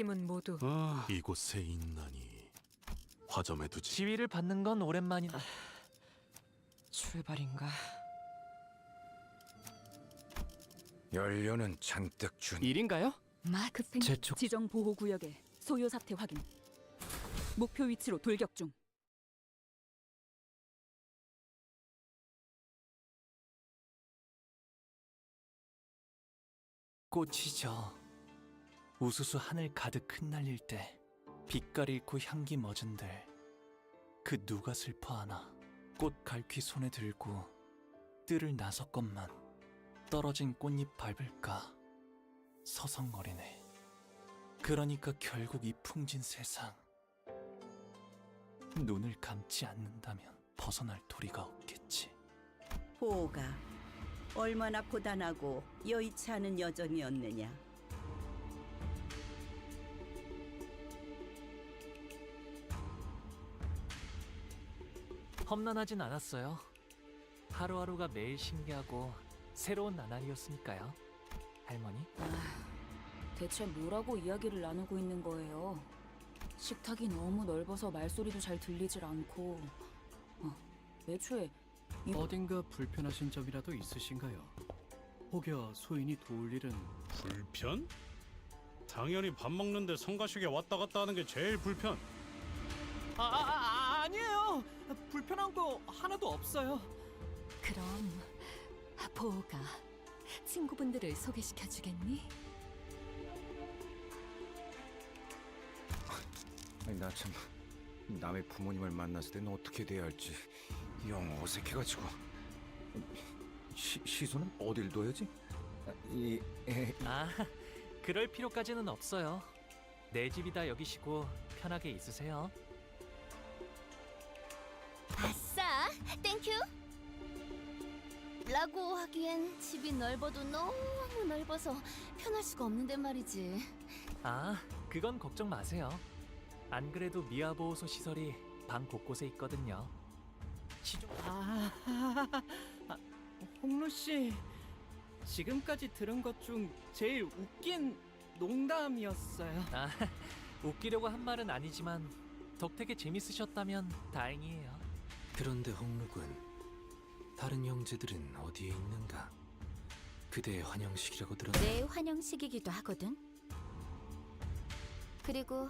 힘은 모두 이곳에 있나니 화점에 두지. 지위를 받는 건 오랜만이다. 출발인가? 연료는 잔뜩 준. 일인가요? 급행 재촉. 지정 보호 구역에 소요 사태 확인. 목표 위치로 돌격 중. 꽃이 져 우수수 하늘 가득 흩날릴 때 빛깔 잃고 향기 멎은들 그 누가 슬퍼하나. 꽃 갈퀴 손에 들고 뜰을 나섰건만 떨어진 꽃잎 밟을까 서성거리네. 그러니까 결국 이 풍진 세상 눈을 감지 않는다면 벗어날 도리가 없겠지. 보호가 얼마나 고단하고 여의치 않은 여정이었느냐. 험난하진 않았어요. 하루하루가 매일 신기하고 새로운 나날이었으니까요. 할머니? 대체 뭐라고 이야기를 나누고 있는 거예요? 식탁이 너무 넓어서 말소리도 잘 들리질 않고 애초에 어딘가 불편하신 점이라도 있으신가요? 혹여 소인이 도울 일은 불편? 당연히 밥 먹는데 성가시게 왔다 갔다 하는 게 제일 불편. 아니에요. 불편한 거 하나도 없어요. 그럼 보호가 친구분들을 소개시켜주겠니? 아니, 나 참 남의 부모님을 만났을 때는 어떻게 돼야 할지 영 어색해가지고. 시소는 어딜 둬야지? 그럴 필요까지는 없어요. 내 집이다 여기시고 편하게 있으세요. 아싸! 땡큐! 라고 하기엔 집이 넓어도 너무 넓어서 편할 수가 없는데 말이지. 그건 걱정 마세요. 안 그래도 미아보호소 시설이 방 곳곳에 있거든요. 홍루 씨, 지금까지 들은 것 중 제일 웃긴 농담이었어요. 웃기려고 한 말은 아니지만 덕택에 재밌으셨다면 다행이에요. 그런데 홍록은 다른 형제들은 어디에 있는가? 그대의 환영식이라고 들었는데. 내 환영식이기도 하거든. 그리고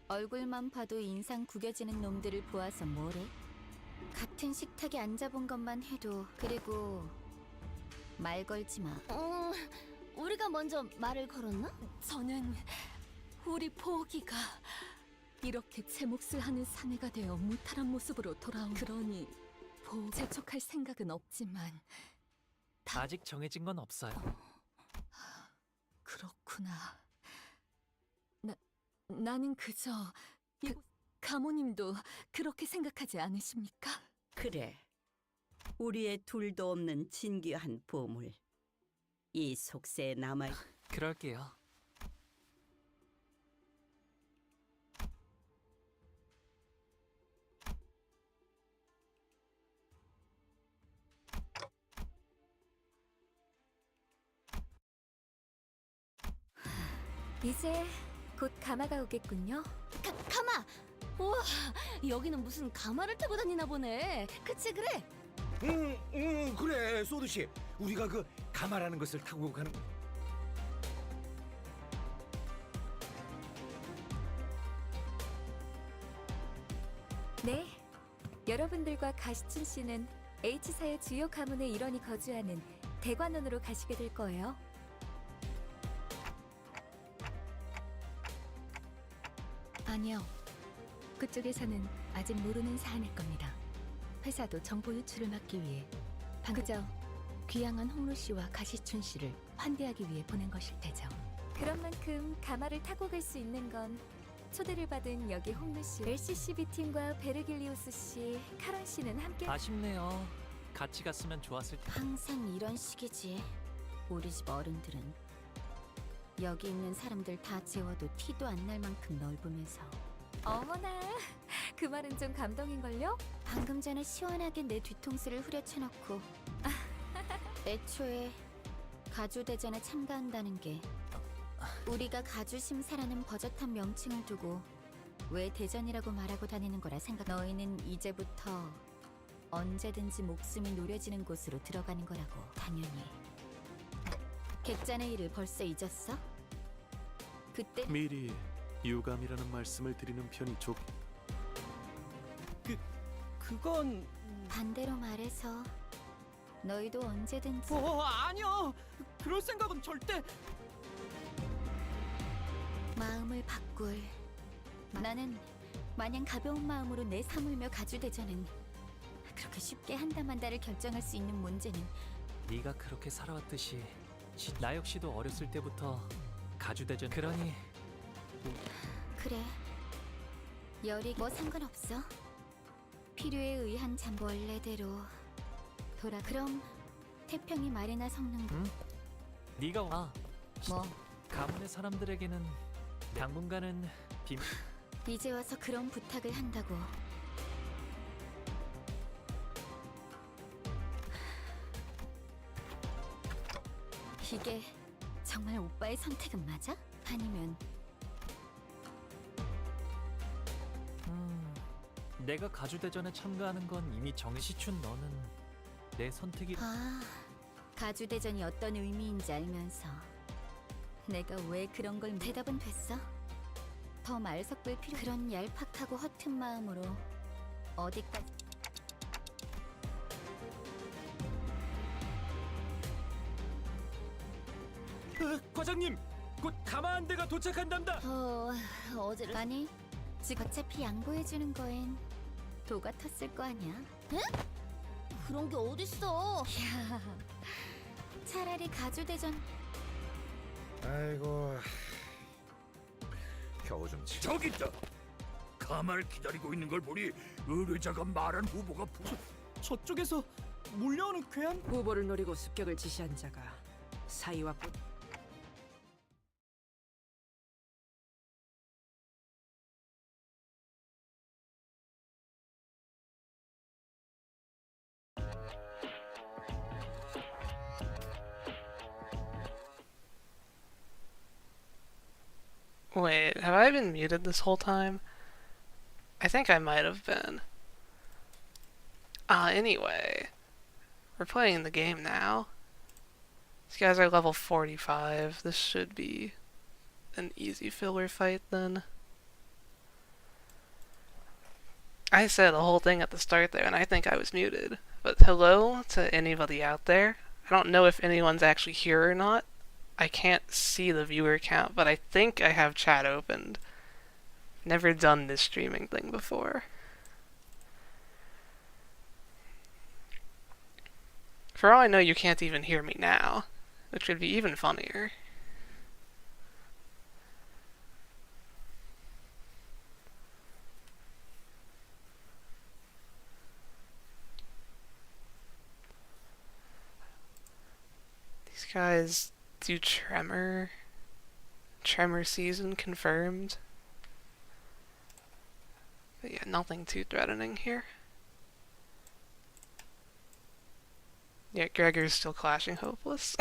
얼굴만 봐도 인상 구겨지는 놈들을 보아서 뭐래? 같은 식탁에 앉아본 것만 해도. 그리고 말 걸지 마. 우리가 먼저 말을 걸었나? 저는 우리 보기가 이렇게 제 몫을 하는 사내가 되어 무탈한 모습으로 돌아온. 그러니 재촉할 생각은 없지만 아직 정해진 건 없어요. 그렇구나. 나는 그저 가모님도 그렇게 생각하지 않으십니까? 그래. 우리의 둘도 없는 진귀한 보물. 이 속세에 남아. 그럴게요. 이제 곧 가마가 오겠군요. 가마! 우와, 여기는 무슨 가마를 타고 다니나 보네. 그치, 그래? 그래, 소두씨. 우리가 그 가마라는 것을 타고 가는. 네, 여러분들과 가시춘 씨는 H사의 주요 가문의 일원이 거주하는 대관원으로 가시게 될 거예요. 아니요, 그쪽에서는 아직 모르는 사안일 겁니다. 회사도 정보 유출을 막기 위해 그저 귀향한 홍루 씨와 가시춘 씨를 환대하기 위해 보낸 것일 테죠. 그런 만큼 가마를 타고 갈 수 있는 건 초대를 받은 여기 홍루 씨, LCCB 팀과 베르길리우스 씨, 카론 씨는 함께. 아쉽네요. 같이 갔으면 좋았을 텐데. 항상 이런 식이지. 우리 집 어른들은 여기 있는 사람들 다 재워도 티도 안 날 만큼 넓으면서. 어머나, 그 말은 좀 감동인걸요? 방금 전에 시원하게 내 뒤통수를 후려쳐놓고 애초에 가주대전에 참가한다는 게 우리가 가주심사라는 버젓한 명칭을 두고 왜 대전이라고 말하고 다니는 거라 생각. 너희는 이제부터 언제든지 목숨이 노려지는 곳으로 들어가는 거라고. 당연히. 객잔의 일을 벌써 잊었어? 그때 미리 유감이라는 말씀을 드리는 편이 좋. 그건 반대로 말해서 너희도 언제든지 아니요. 그럴 생각은 절대. 마음을 바꿀. 나는 마냥 가벼운 마음으로 내 사물며 가주대전은 그렇게 쉽게 한다만다를 결정할 수 있는 문제는. 네가 그렇게 살아왔듯이 나 역시도 어렸을 때부터 가주대전. 그러니 그래. 열이 뭐 상관없어. 필요에 의한 잠 원래대로 돌아. 그럼 태평이 말이나 섞는 거. 응? 네가 와. 뭐 가문의 사람들에게는 당분간은 비밀. 이제 와서 그런 부탁을 한다고. 이게 정말 오빠의 선택은 맞아? 아니면 내가 가주대전에 참가하는 건 이미 시춘 너는 내 선택이. 가주대전이 어떤 의미인지 알면서 내가 왜 그런 걸. 대답은 됐어? 더 말 섞을 필요. 그런 얄팍하고 허튼 마음으로 어디까지. 과장님, 곧 가마한대가 도착한단다. 어제를. 아니, 지금 어차피 양보해주는 거엔 도 같았을 거 아니야? 에? 그런 게 어딨어? 야, 차라리 가주대전. 아이고, 겨우 좀 치. 저기 있다. 가마를 기다리고 있는 걸 보니 의뢰자가 말한 후보가 저쪽에서 몰려오는 괴한 후보를 노리고 습격을 지시한 자가 사이와 꽃. Wait, have I been muted this whole time? I think I might have been. Anyway. We're playing the game now. These guys are level 45. This should be an easy filler fight then. I said the whole thing at the start there, and I think I was muted. But hello to anybody out there. I don't know if anyone's actually here or not. I can't see the viewer count, but I think I have chat opened. Never done this streaming thing before. For all I know, you can't even hear me now, which would be even funnier. These guys do Tremor. Tremor season confirmed. But yeah, nothing too threatening here. Yeah, Gregor's still clashing hopeless.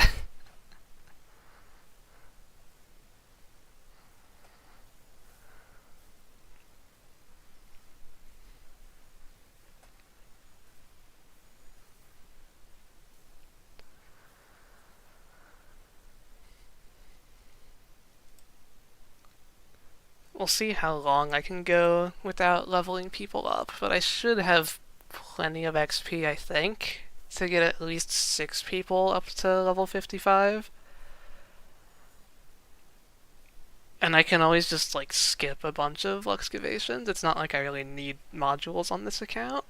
We'll see how long I can go without leveling people up, but I should have plenty of XP, I think, to get at least 6 people up to level 55. And I can always just, like, skip a bunch of excavations. It's not like I really need modules on this account.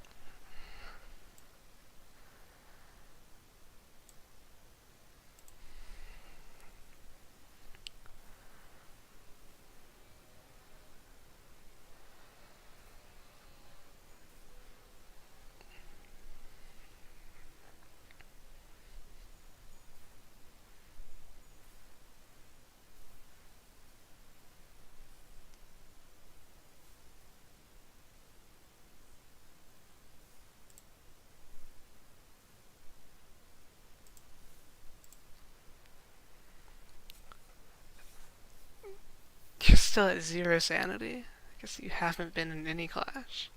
still at 0 sanity. I guess you haven't been in any clash.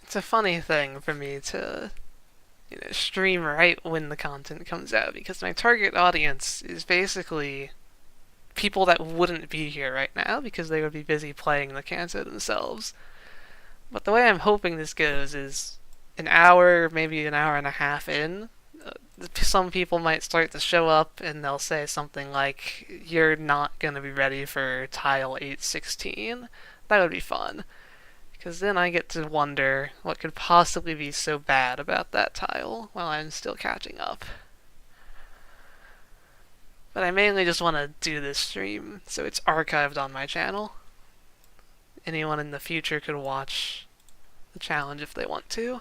It's a funny thing for me to, stream right when the content comes out, because my target audience is basically people that wouldn't be here right now because they would be busy playing the Canto themselves. But the way I'm hoping this goes is an hour, maybe an hour and a half in, some people might start to show up and they'll say something like, "You're not going to be ready for tile 816. That would be fun. Because then I get to wonder what could possibly be so bad about that tile while I'm still catching up. But I mainly just want to do this stream so it's archived on my channel. Anyone in the future could watch the challenge if they want to.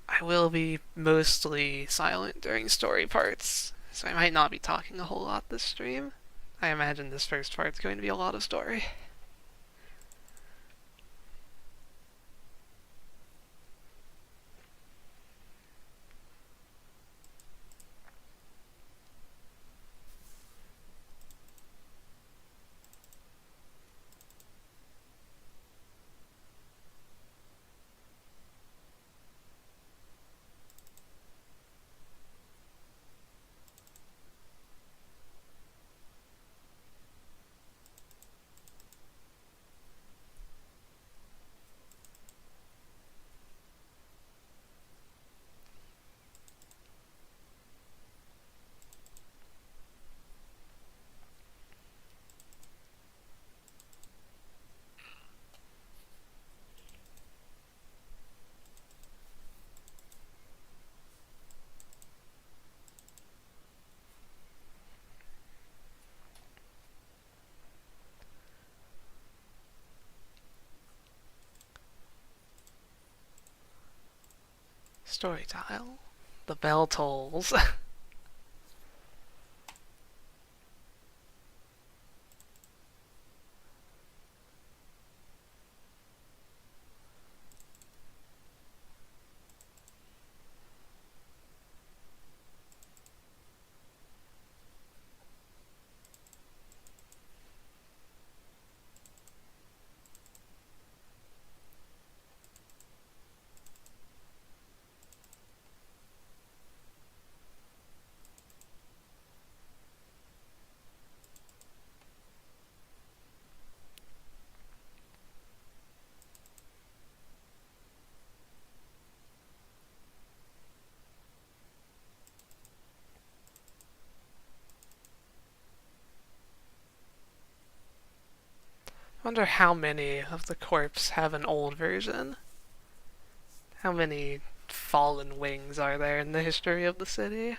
I will be mostly silent during story parts, so I might not be talking a whole lot this stream. I imagine this first part's going to be a lot of story. Story tile. The bell tolls. I wonder how many of the corpse have an old version. How many fallen wings are there in the history of the city?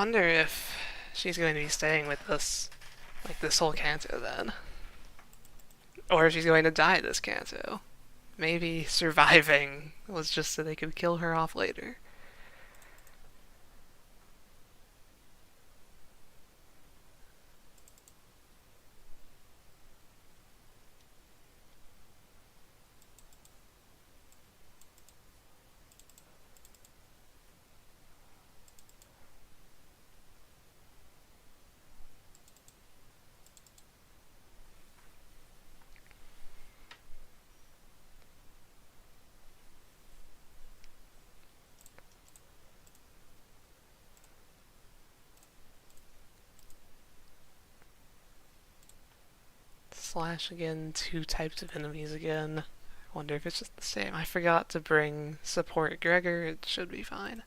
wonder if she's going to be staying with us, like, this whole Canto then. Or if she's going to die this Canto. Maybe surviving was just so they could kill her off later. Slash again, 2 types of enemies again. Wonder if it's just the same. I forgot to bring support Gregor, it should be fine.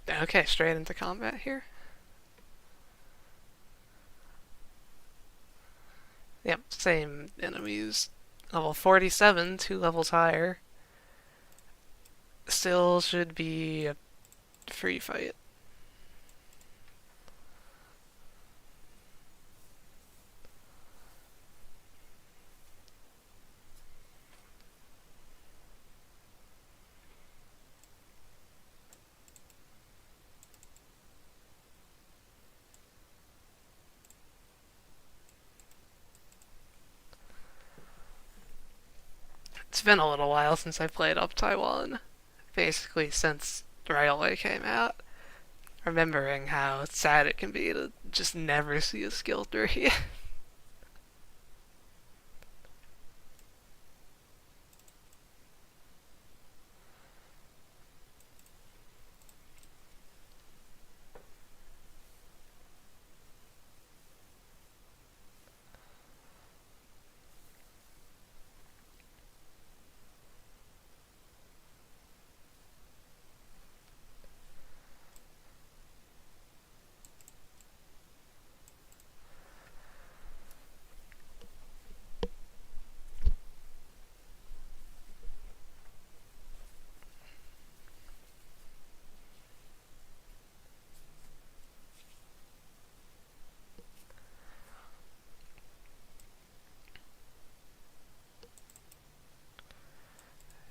Okay, straight into combat here. Yep, same enemies. Level 47, 2 levels higher. Still should be a free fight. It's been a little while since I played Uptie 1. Basically since Railway came out. Remembering how sad it can be to just never see a skill tree.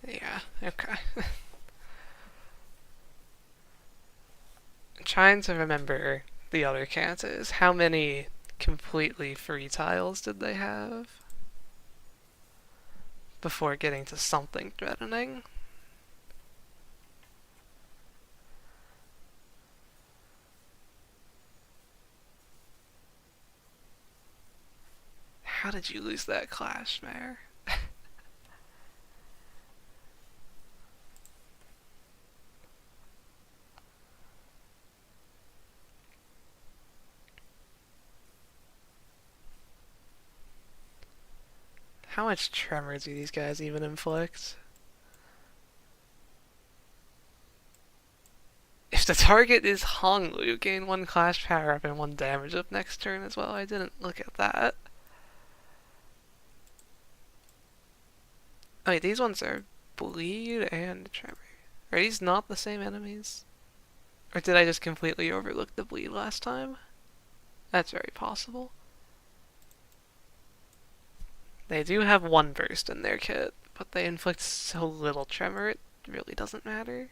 Yeah, okay. I'm trying to remember the other Cantos. How many completely free tiles did they have before getting to something threatening? How did you lose that clash, Mare? How much tremor do these guys even inflict? If the target is Honglu, you gain 1 clash power up and 1 damage up next turn as well. I didn't look at that. Oh wait, these ones are bleed and tremor. Are these not the same enemies? Or did I just completely overlook the bleed last time? That's very possible. They do have 1 burst in their kit, but they inflict so little tremor it really doesn't matter.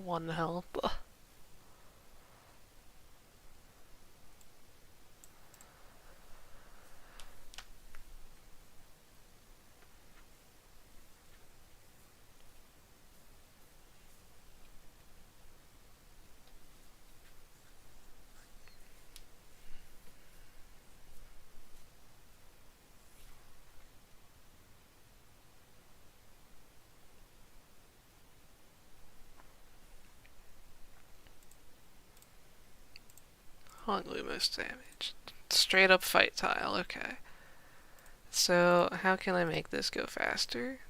One health. Honglu most damage. Straight up fight tile, okay. So, how can I make this go faster?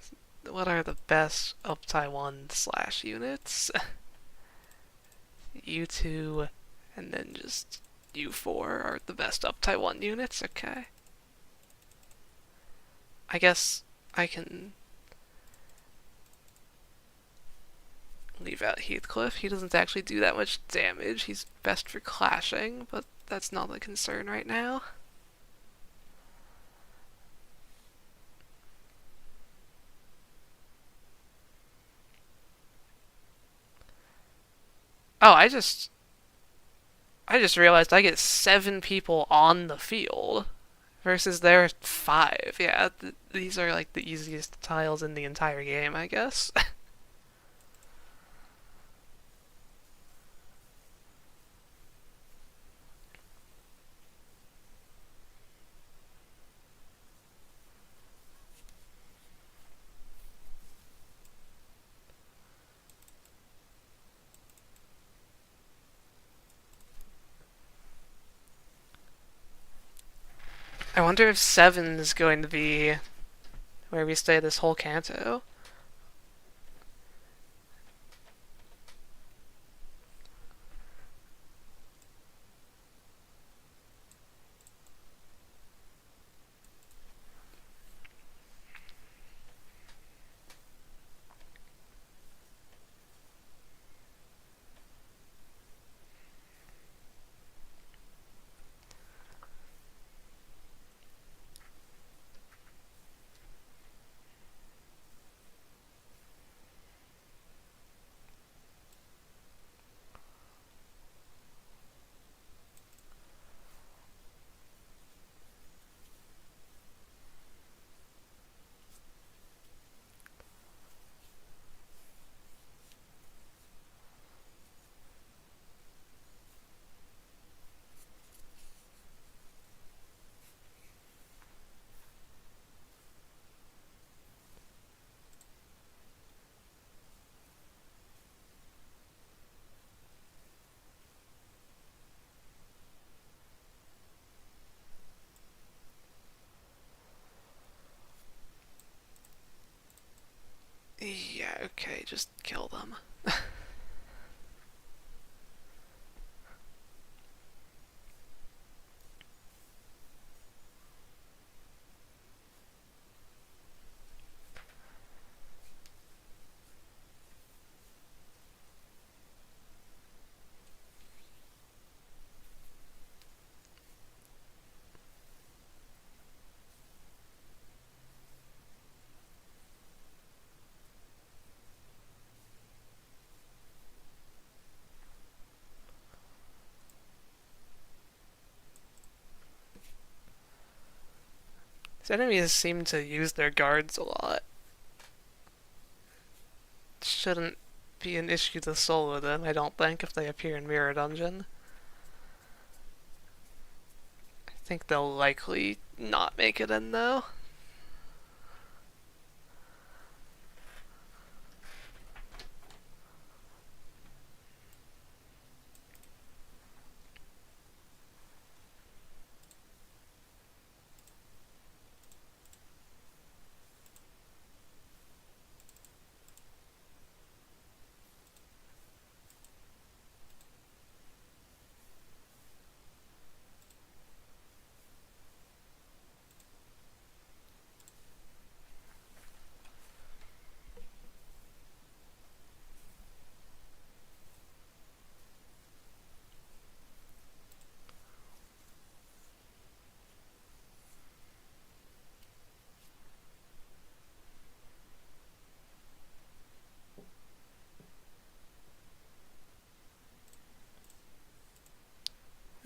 What are the best Uptie 1 / units? U2 and then just U4 are the best Uptie 1 units, okay. I guess I can leave out Heathcliff. He doesn't actually do that much damage. He's best for clashing, but that's not the concern right now. Oh, I just realized I get 7 people on the field versus there are 5. Yeah, these are like the easiest tiles in the entire game, I guess. I wonder if 7 is going to be where we stay this whole Canto. Yeah, okay, just kill them. These enemies seem to use their guards a lot. Shouldn't be an issue to solo them, I don't think, if they appear in Mirror Dungeon. I think they'll likely not make it in, though.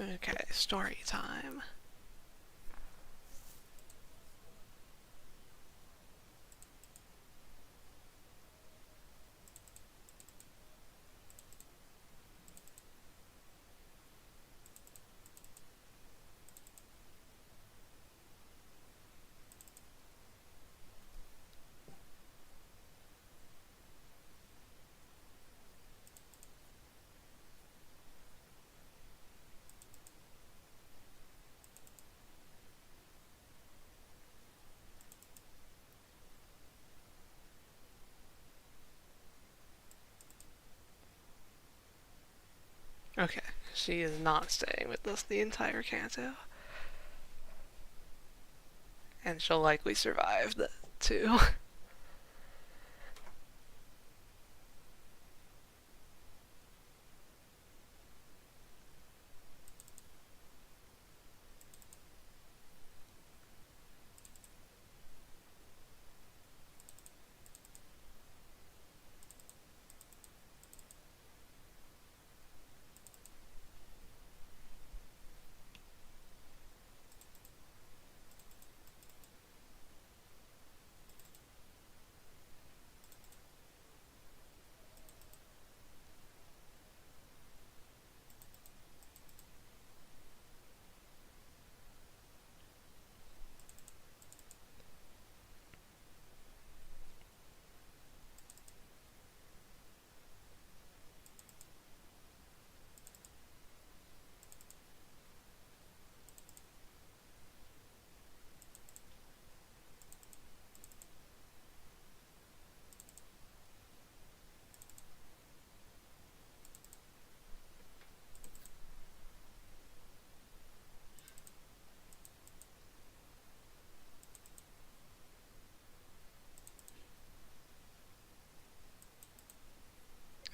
Okay, story time. Okay, she is not staying with us the entire canto. And she'll likely survive that too.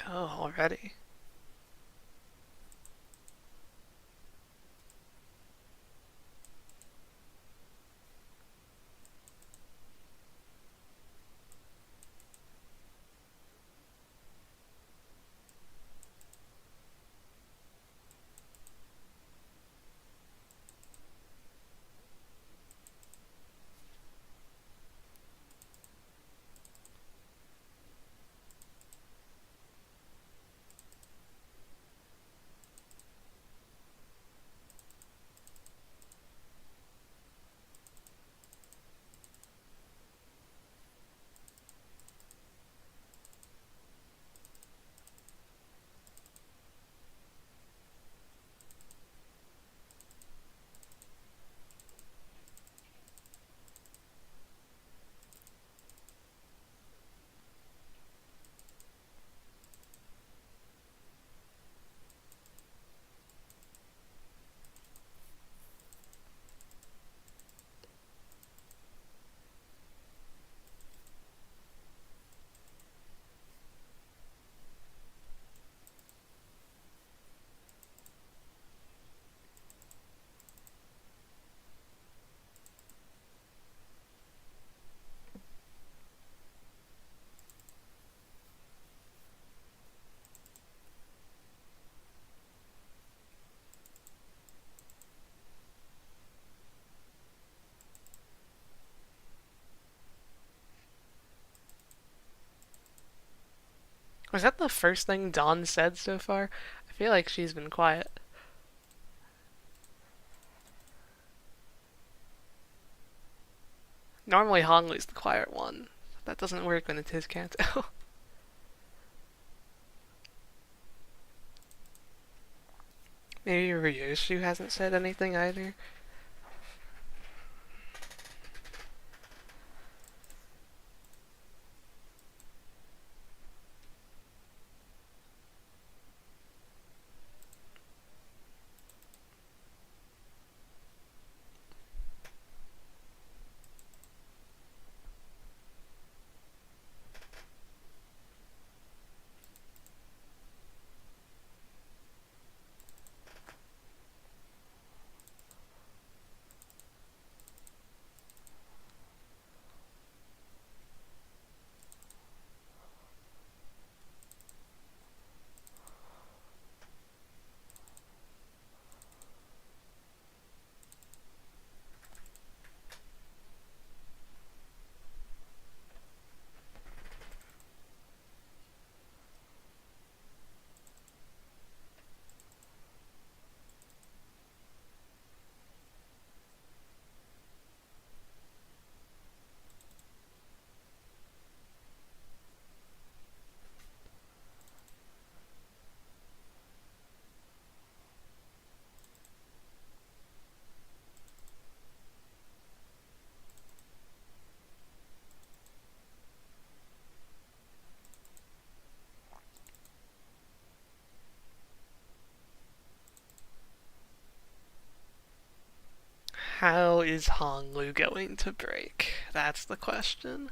Oh, already. Was that the first thing Dawn said so far? I feel like she's been quiet. Normally Honglu's the quiet one. That doesn't work when it's his canto. Maybe Ryoshu hasn't said anything either. is Honglu going to break? That's the question.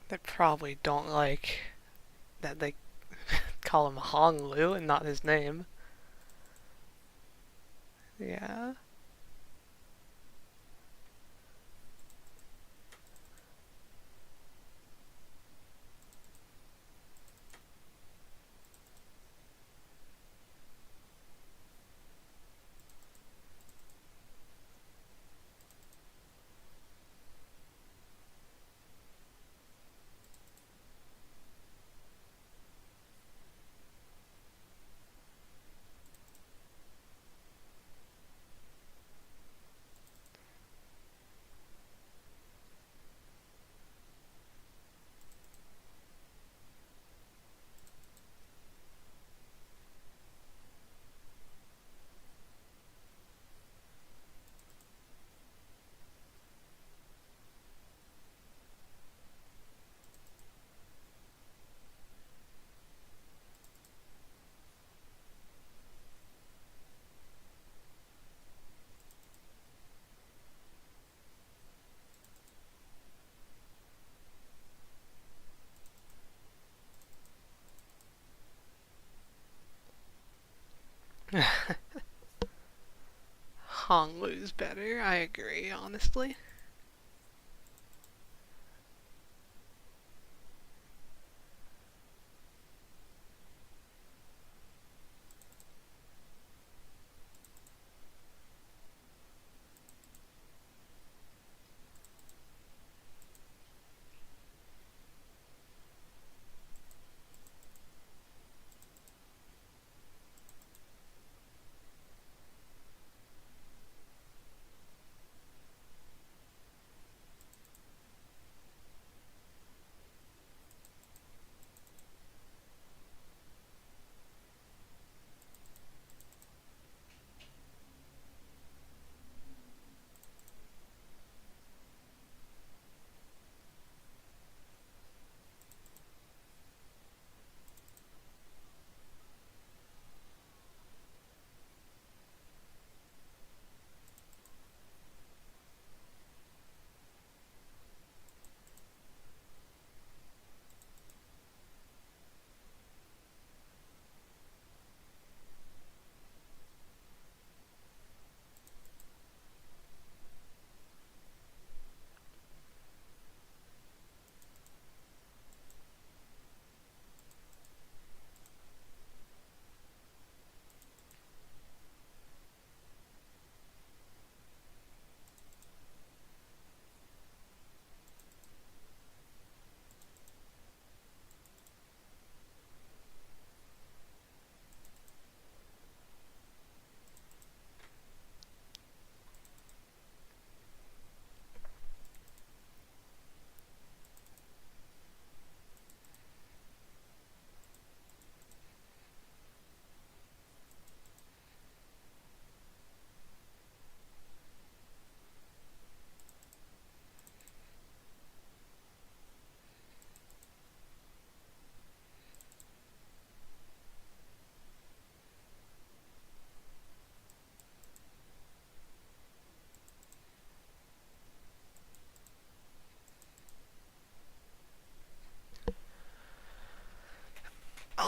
They probably don't like that they call him Honglu and not his name. Yeah. Honglu's better, I agree, honestly.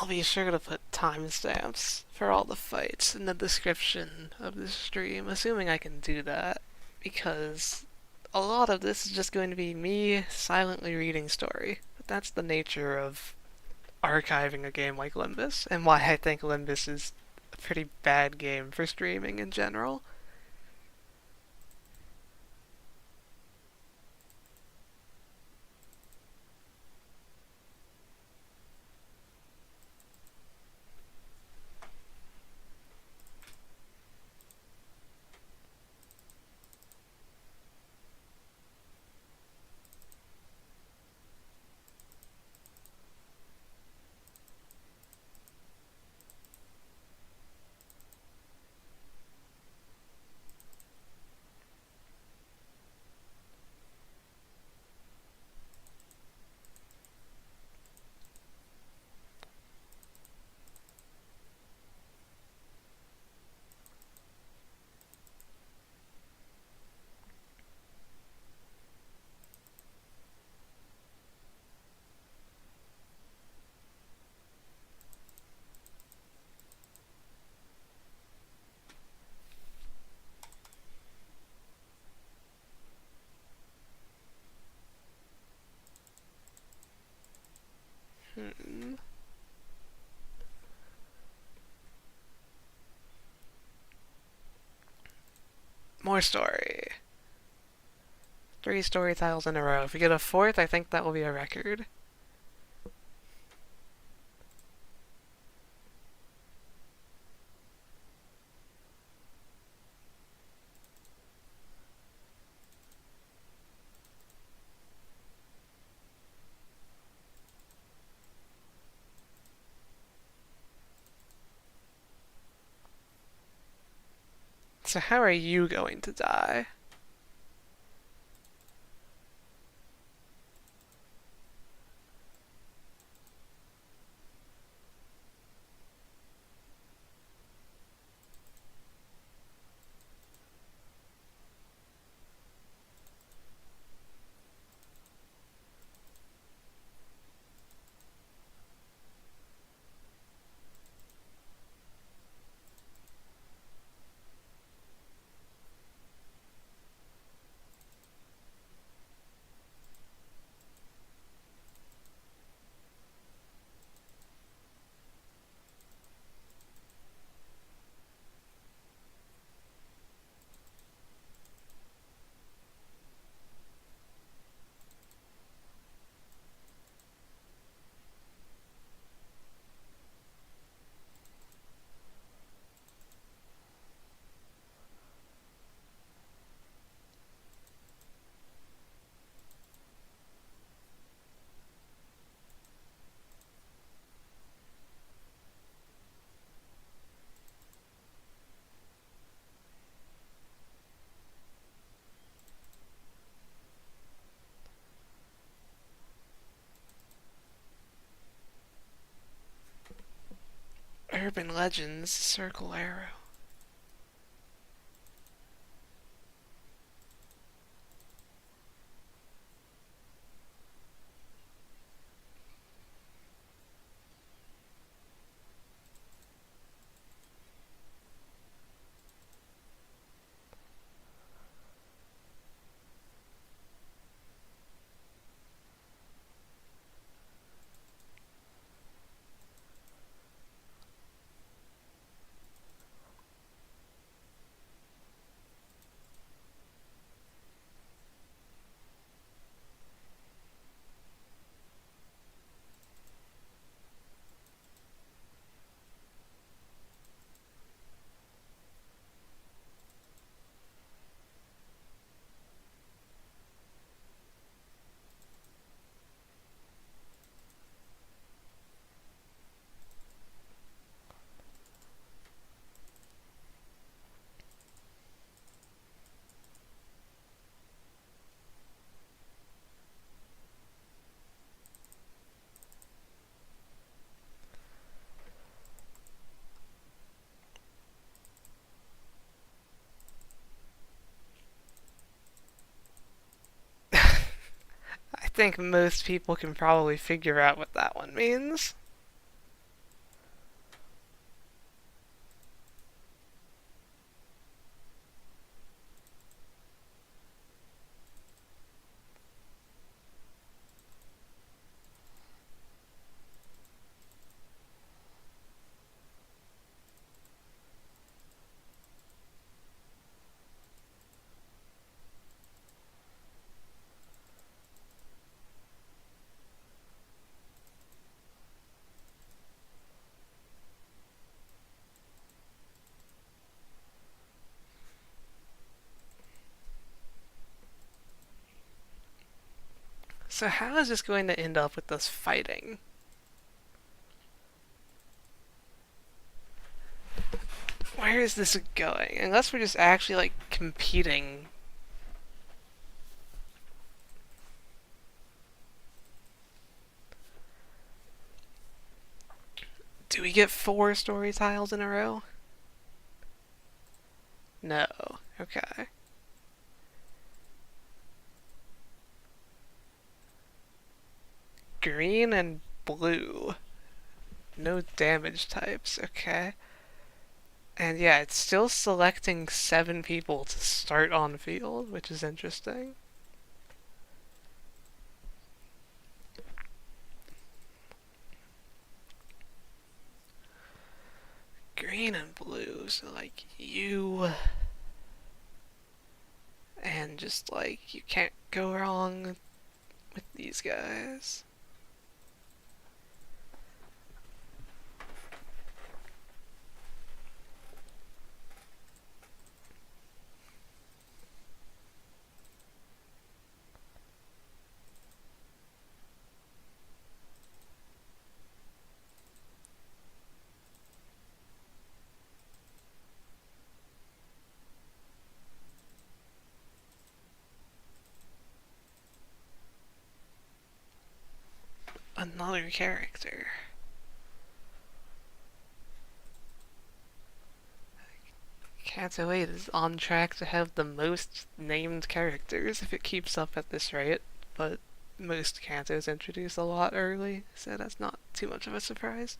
be sure to put timestamps for all the fights in the description of the stream, assuming I can do that, because a lot of this is just going to be me silently reading story. But that's the nature of archiving a game like Limbus, and why I think Limbus is a pretty bad game for streaming in general. More story. 3 story tiles in a row. If we get a 4th, I think that will be a record. So how are you going to die? Urban Legends, Circle Arrow. I think most people can probably figure out what that one means. So how is this going to end up with us fighting? Where is this going? Unless we're just actually, like, competing. Do we get 4 story tiles in a row? No. Okay. Green and blue. No damage types. Okay. And yeah, it's still selecting 7 people to start on field, which is interesting. Green and blue, so like you, and just like you can't go wrong with these guys. Another character. Canto 8 is on track to have the most named characters if it keeps up at this rate, but most Cantos introduce a lot early, so that's not too much of a surprise.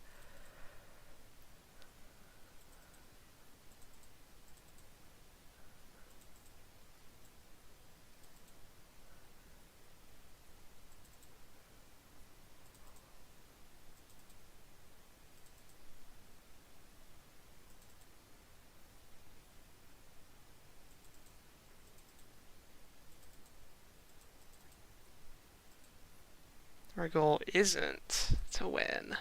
Our goal isn't to win.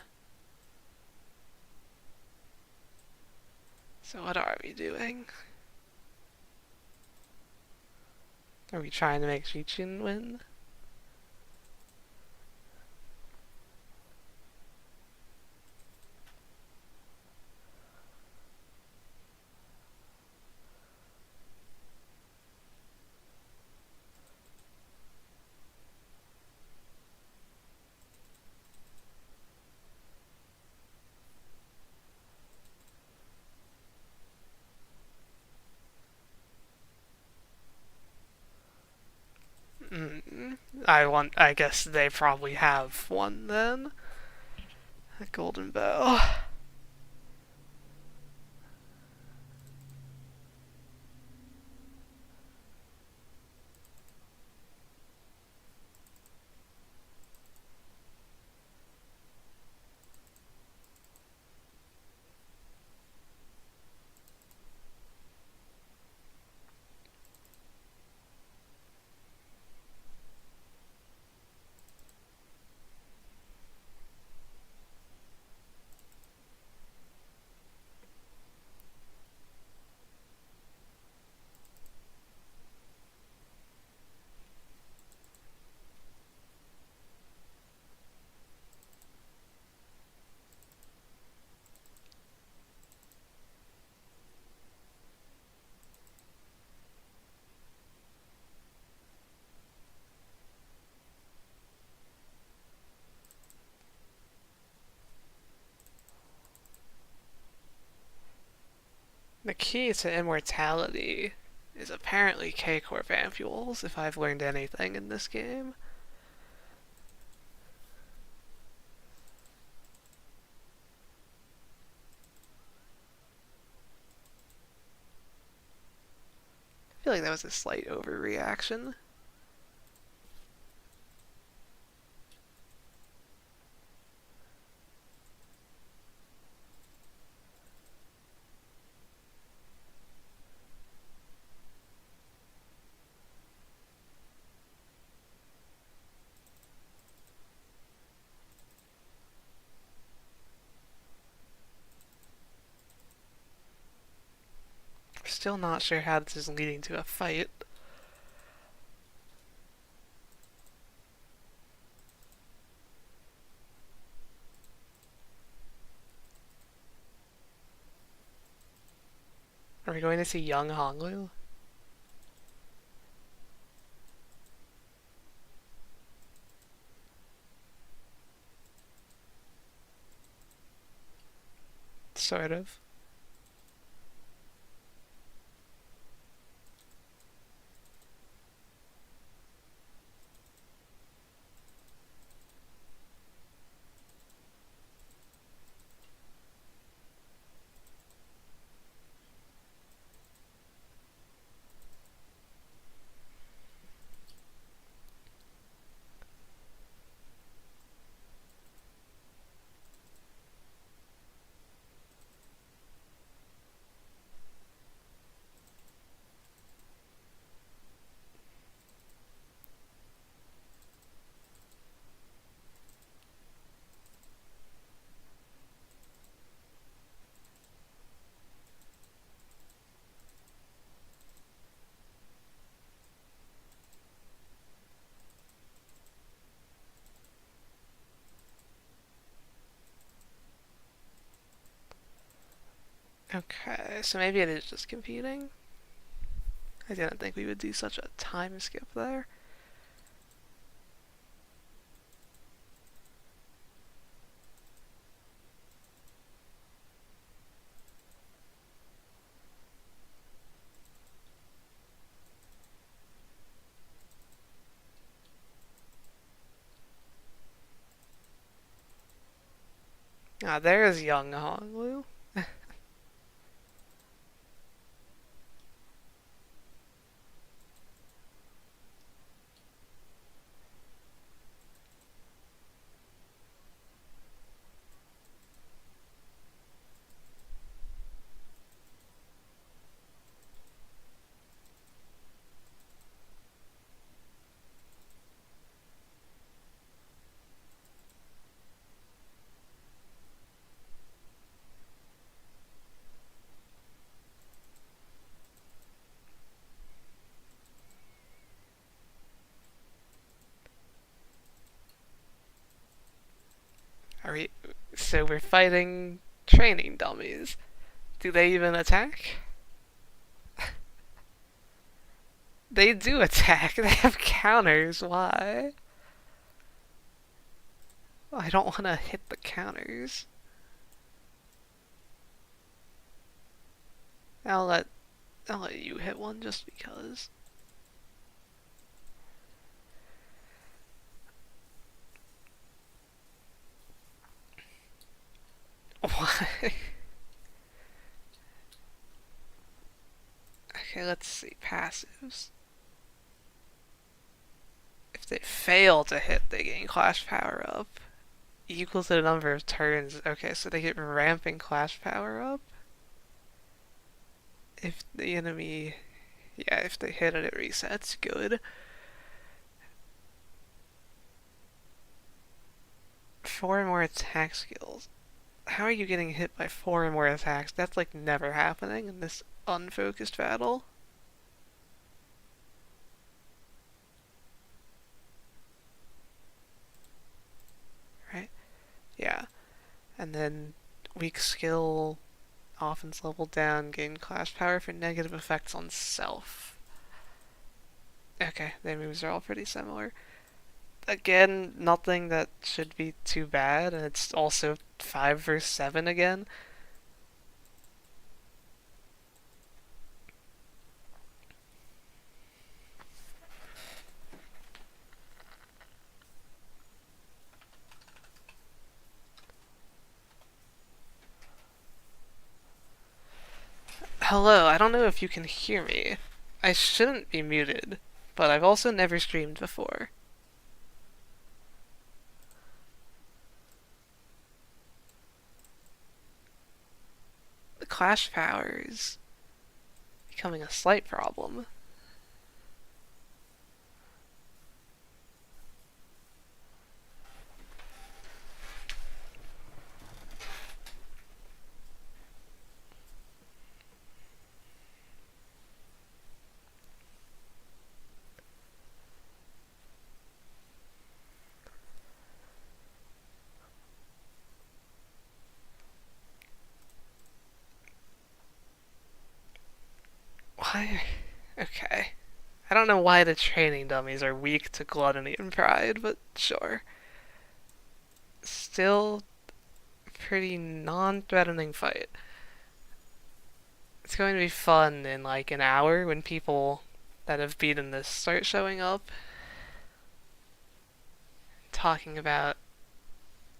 So what are we doing? Are we trying to make Shichin win? I guess they probably have one then. A golden bow. The key to immortality is apparently K-Corp ampules, if I've learned anything in this game. I feel like that was a slight overreaction. Still not sure how this is leading to a fight. Are we going to see young Honglu? Sort of. Okay, so maybe it is just competing. I didn't think we would do such a time skip there. Ah, there is young Honglu. Are we? So we're fighting training dummies. Do they even attack? They do attack. They have counters. Why? I don't want to hit the counters. I'll let you hit one just because. Why? Okay, let's see. Passives. If they fail to hit, they gain Clash Power Up. Equal to the number of turns. Okay, so they get ramping Clash Power Up. If the enemy... Yeah, if they hit it, it resets. Good. 4 more attack skills. How are you getting hit by 4 more attacks? That's like never happening in this unfocused battle. Right? Yeah. And then weak skill, offense level down, gain clash power for negative effects on self. Okay, their moves are all pretty similar. Again, nothing that should be too bad, and it's also 5 versus 7 again. Hello, I don't know if you can hear me. I shouldn't be muted, but I've also never streamed before. The clash power is becoming a slight problem. Okay. I don't know why the training dummies are weak to gluttony and pride, but sure. Still pretty non-threatening fight. It's going to be fun in like an hour when people that have beaten this start showing up, talking about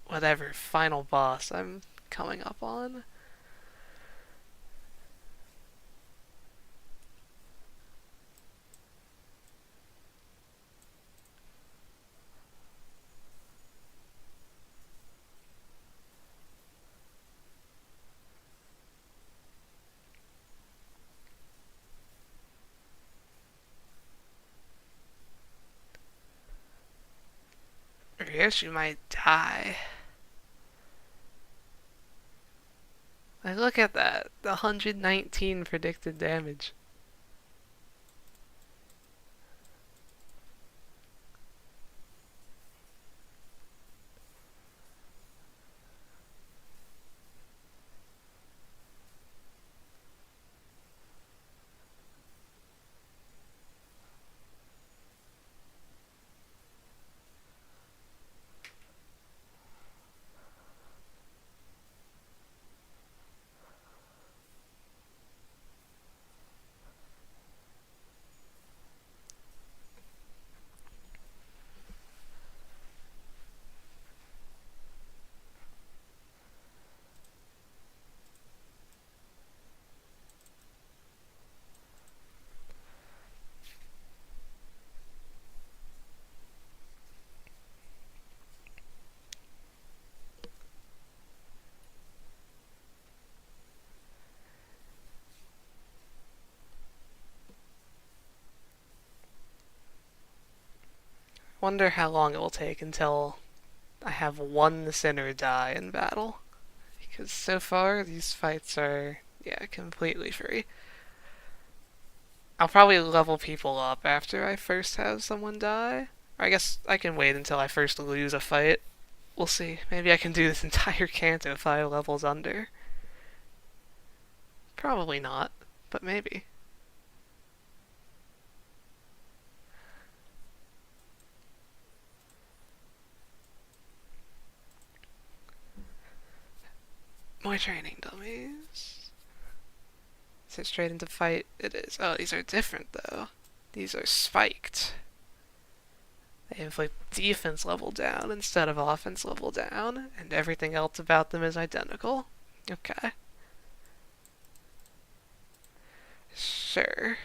whatever final boss I'm coming up on. Ryoshi might die. Like, look at that. The 119 predicted damage. Wonder how long it will take until I have one sinner die in battle. Because so far, these fights are, yeah, completely free. I'll probably level people up after I first have someone die. Or I guess I can wait until I first lose a fight. We'll see. Maybe I can do this entire Canto 5 levels under. Probably not, but maybe. More training dummies. Is it straight into fight? It is. Oh, these are different though. These are spiked. They have like defense level down instead of offense level down, and everything else about them is identical. Okay. Sure.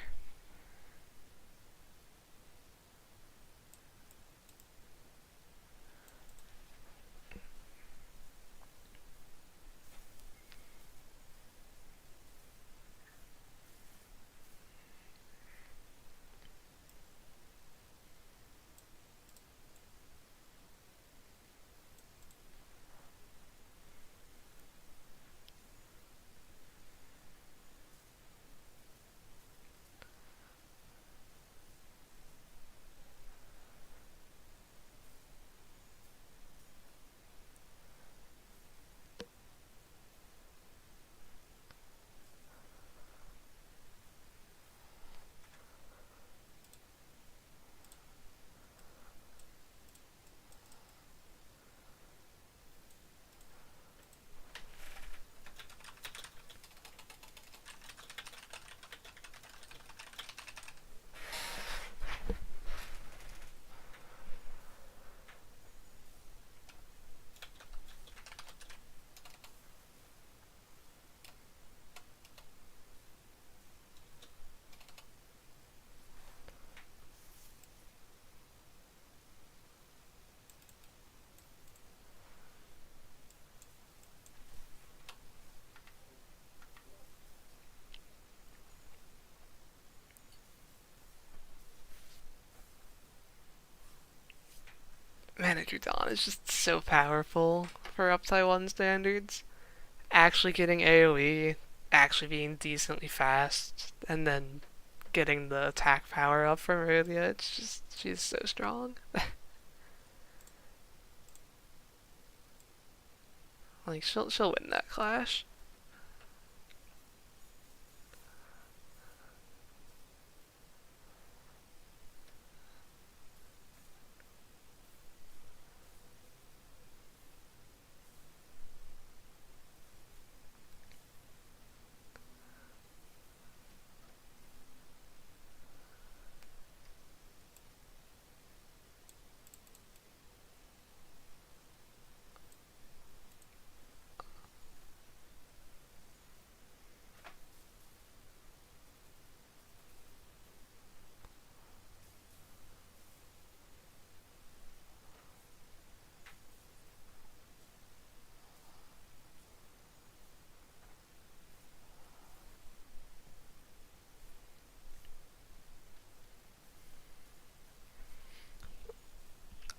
Manager Dawn is just so powerful for Uptie 1 standards. Actually getting AoE, actually being decently fast, and then getting the attack power up from Aurelia, it's just, she's so strong. Like, she'll win that clash.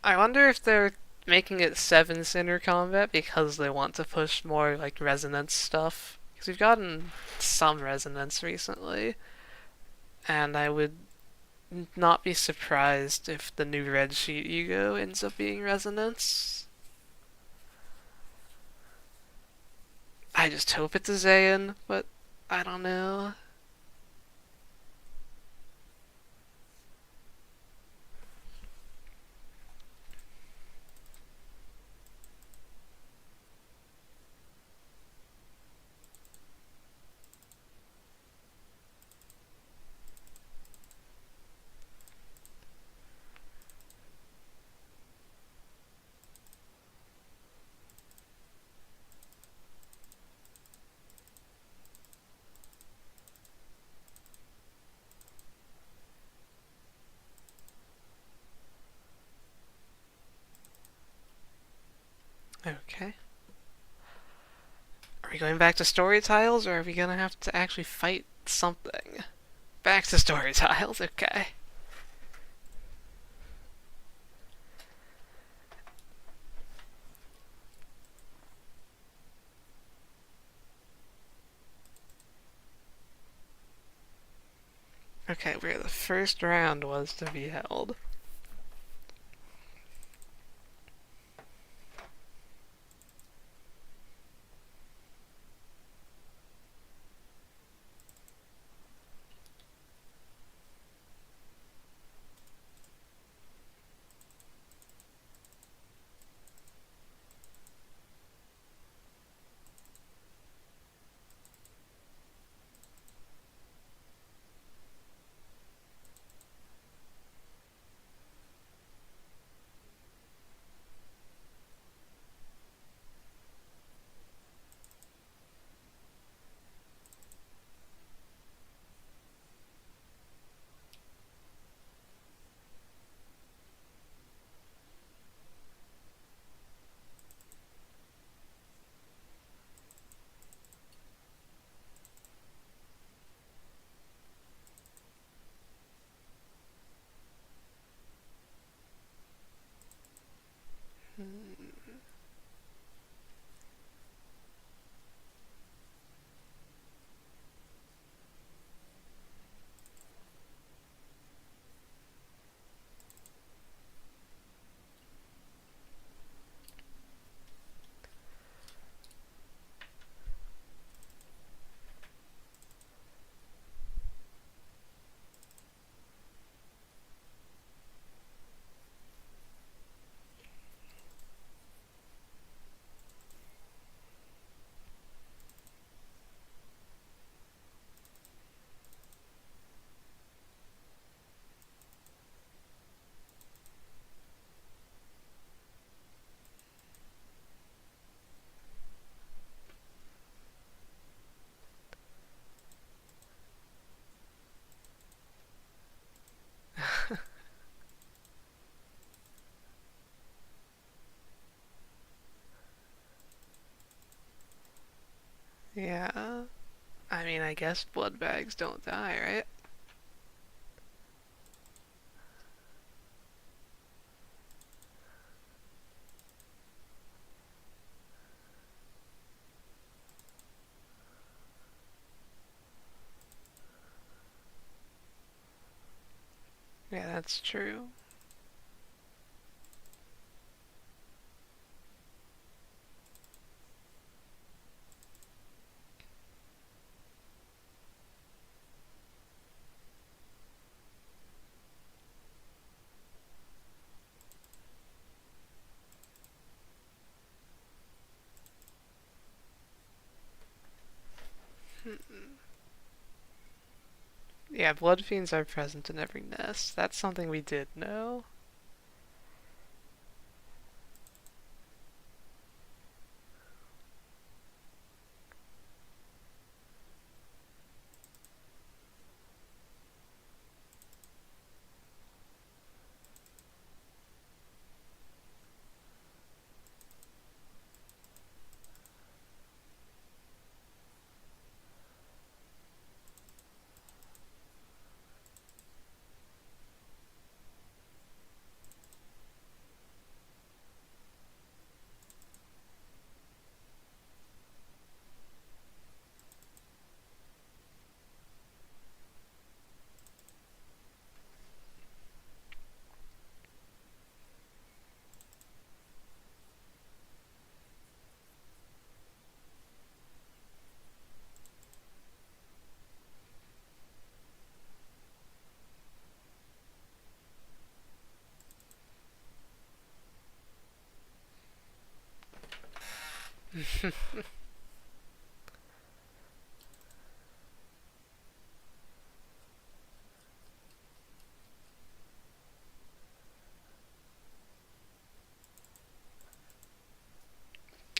I wonder if they're making it 7 center combat because they want to push more like resonance stuff. Because we've gotten some resonance recently, and I would not be surprised if the new red sheet ego ends up being resonance. I just hope it's a Zayn, but I don't know. Okay. Are we going back to story tiles, or are we gonna have to actually fight something? Back to story tiles, okay. Okay, where the first round was to be held. Yeah. I mean, I guess blood bags don't die, right? Yeah, that's true. Yeah, blood fiends are present in every nest. That's something we did know.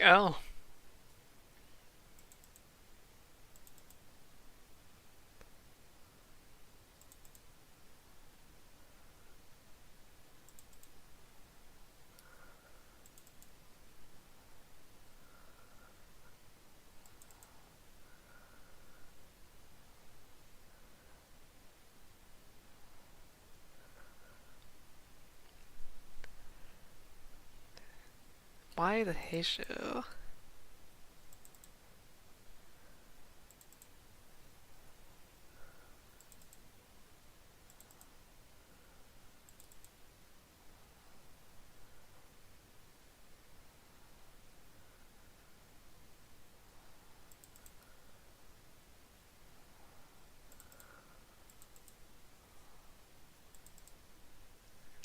Oh. Why the Heisho?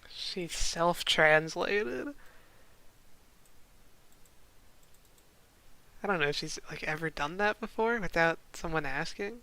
She's self-translated. I don't know if she's like ever done that before without someone asking.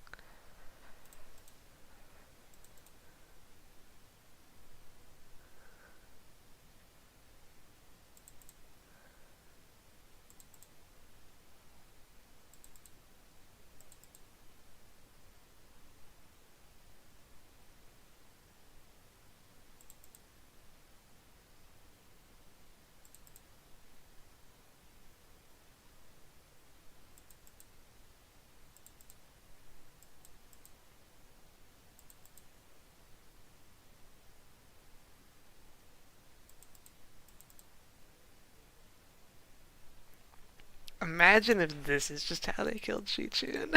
Imagine if this is just how they killed Chi-Chun.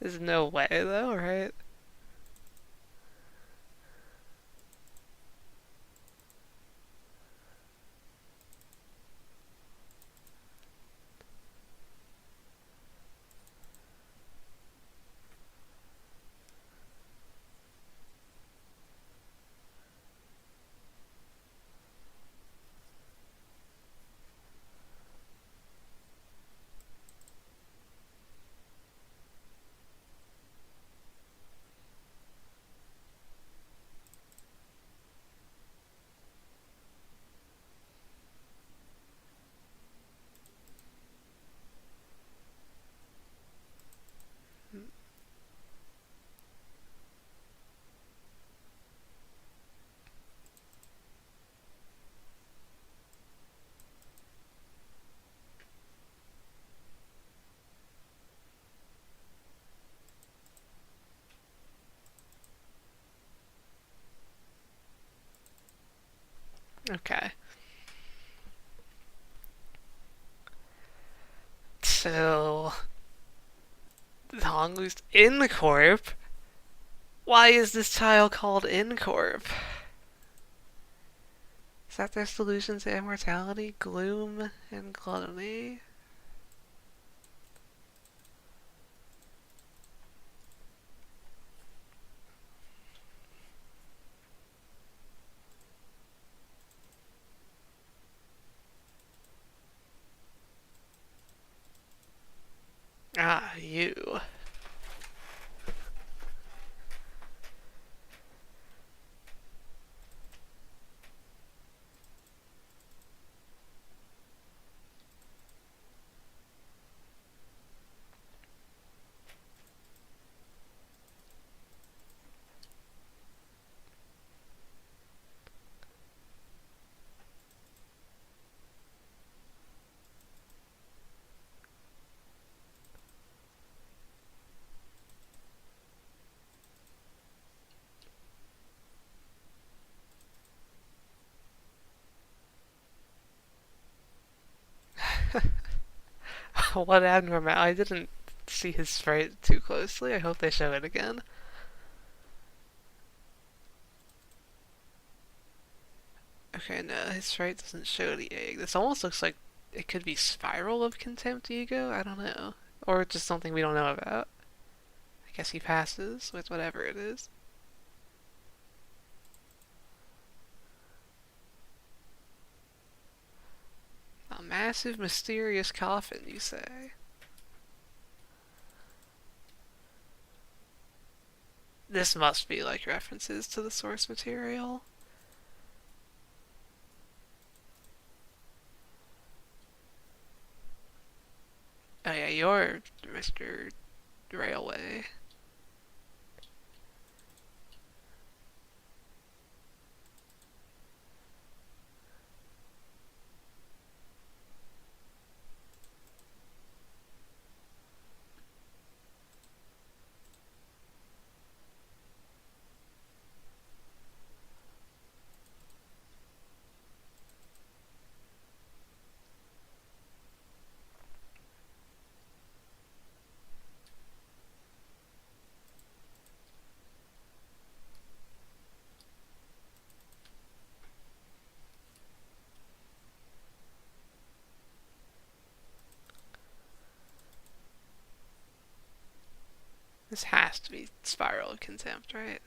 There's no way though, right? Okay. So, Honglu's Incorp? Why is this tile called Incorp? Is that their solution to immortality, gloom, and gluttony? Ah, you. What abnormal? I didn't see his sprite too closely. I hope they show it again. Okay, no, his sprite doesn't show the egg. This almost looks like it could be Spiral of Contempt Ego? I don't know. Or just something we don't know about. I guess he passes with whatever it is. Massive mysterious coffin, you say? This must be like references to the source material. Oh yeah, you're Mr. Railway. This has to be Spiral of Contempt, right?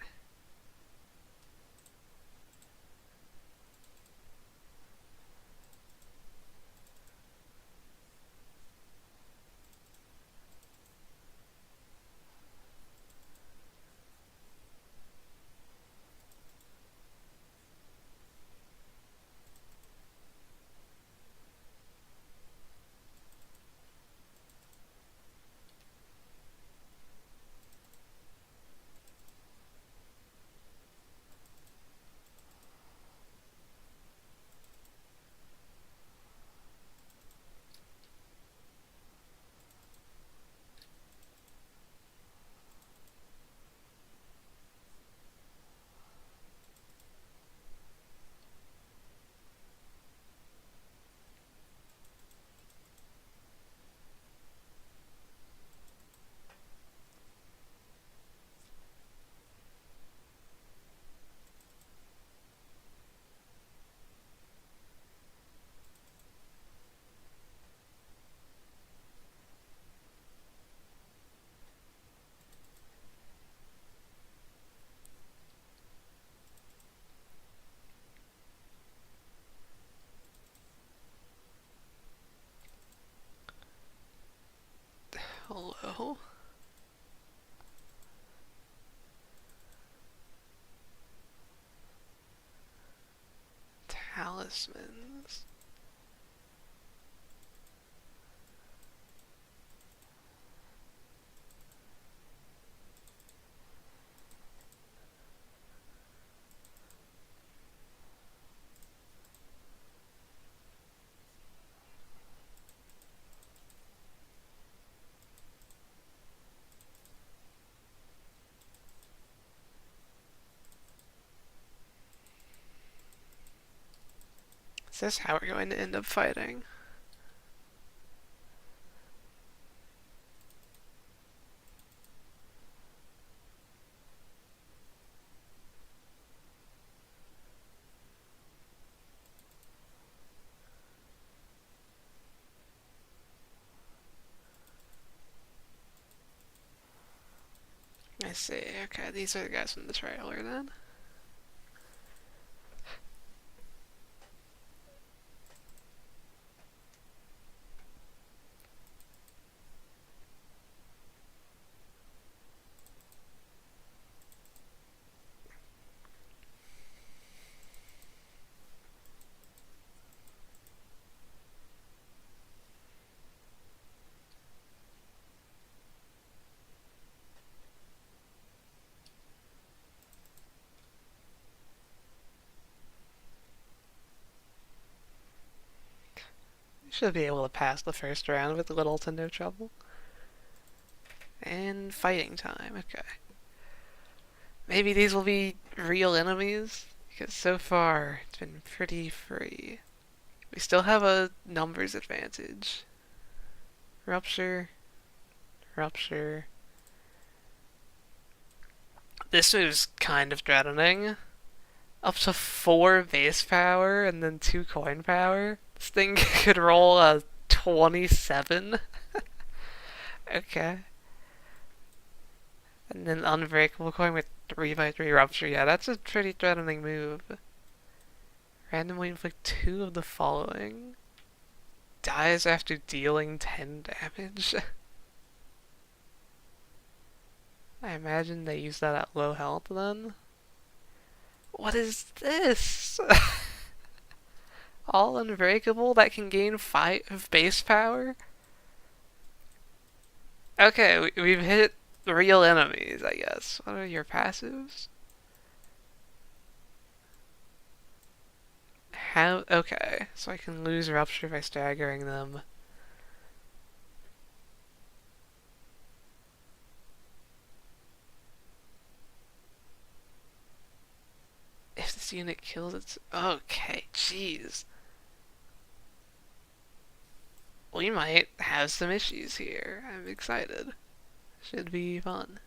Hello? Talismans. Is this how we're going to end up fighting? I see. Okay, these are the guys from the trailer then. Should be able to pass the first round with little to no trouble. And fighting time, okay. Maybe these will be real enemies, because so far it's been pretty free. We still have a numbers advantage. Rupture. Rupture. This move's kind of threatening. Up to 4 base power and then 2 coin power. This thing could roll a 27. Okay. And then Unbreakable coin with 3x3 Rupture. Yeah, that's a pretty threatening move. Randomly inflict 2 of the following. dies after dealing 10 damage. I imagine they use that at low health then. What is this? All unbreakable that can gain 5 base power? Okay, we've hit real enemies, I guess. What are your passives? How? Okay, so I can lose Rupture by staggering them. If this unit kills its... Okay, jeez. We might have some issues here. I'm excited. Should be fun.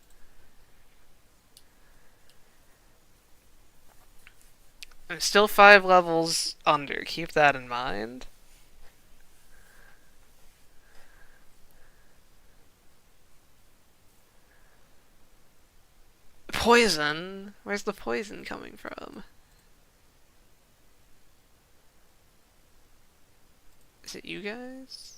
I'm still 5 levels under, keep that in mind. Poison? Where's the poison coming from? Is it you guys?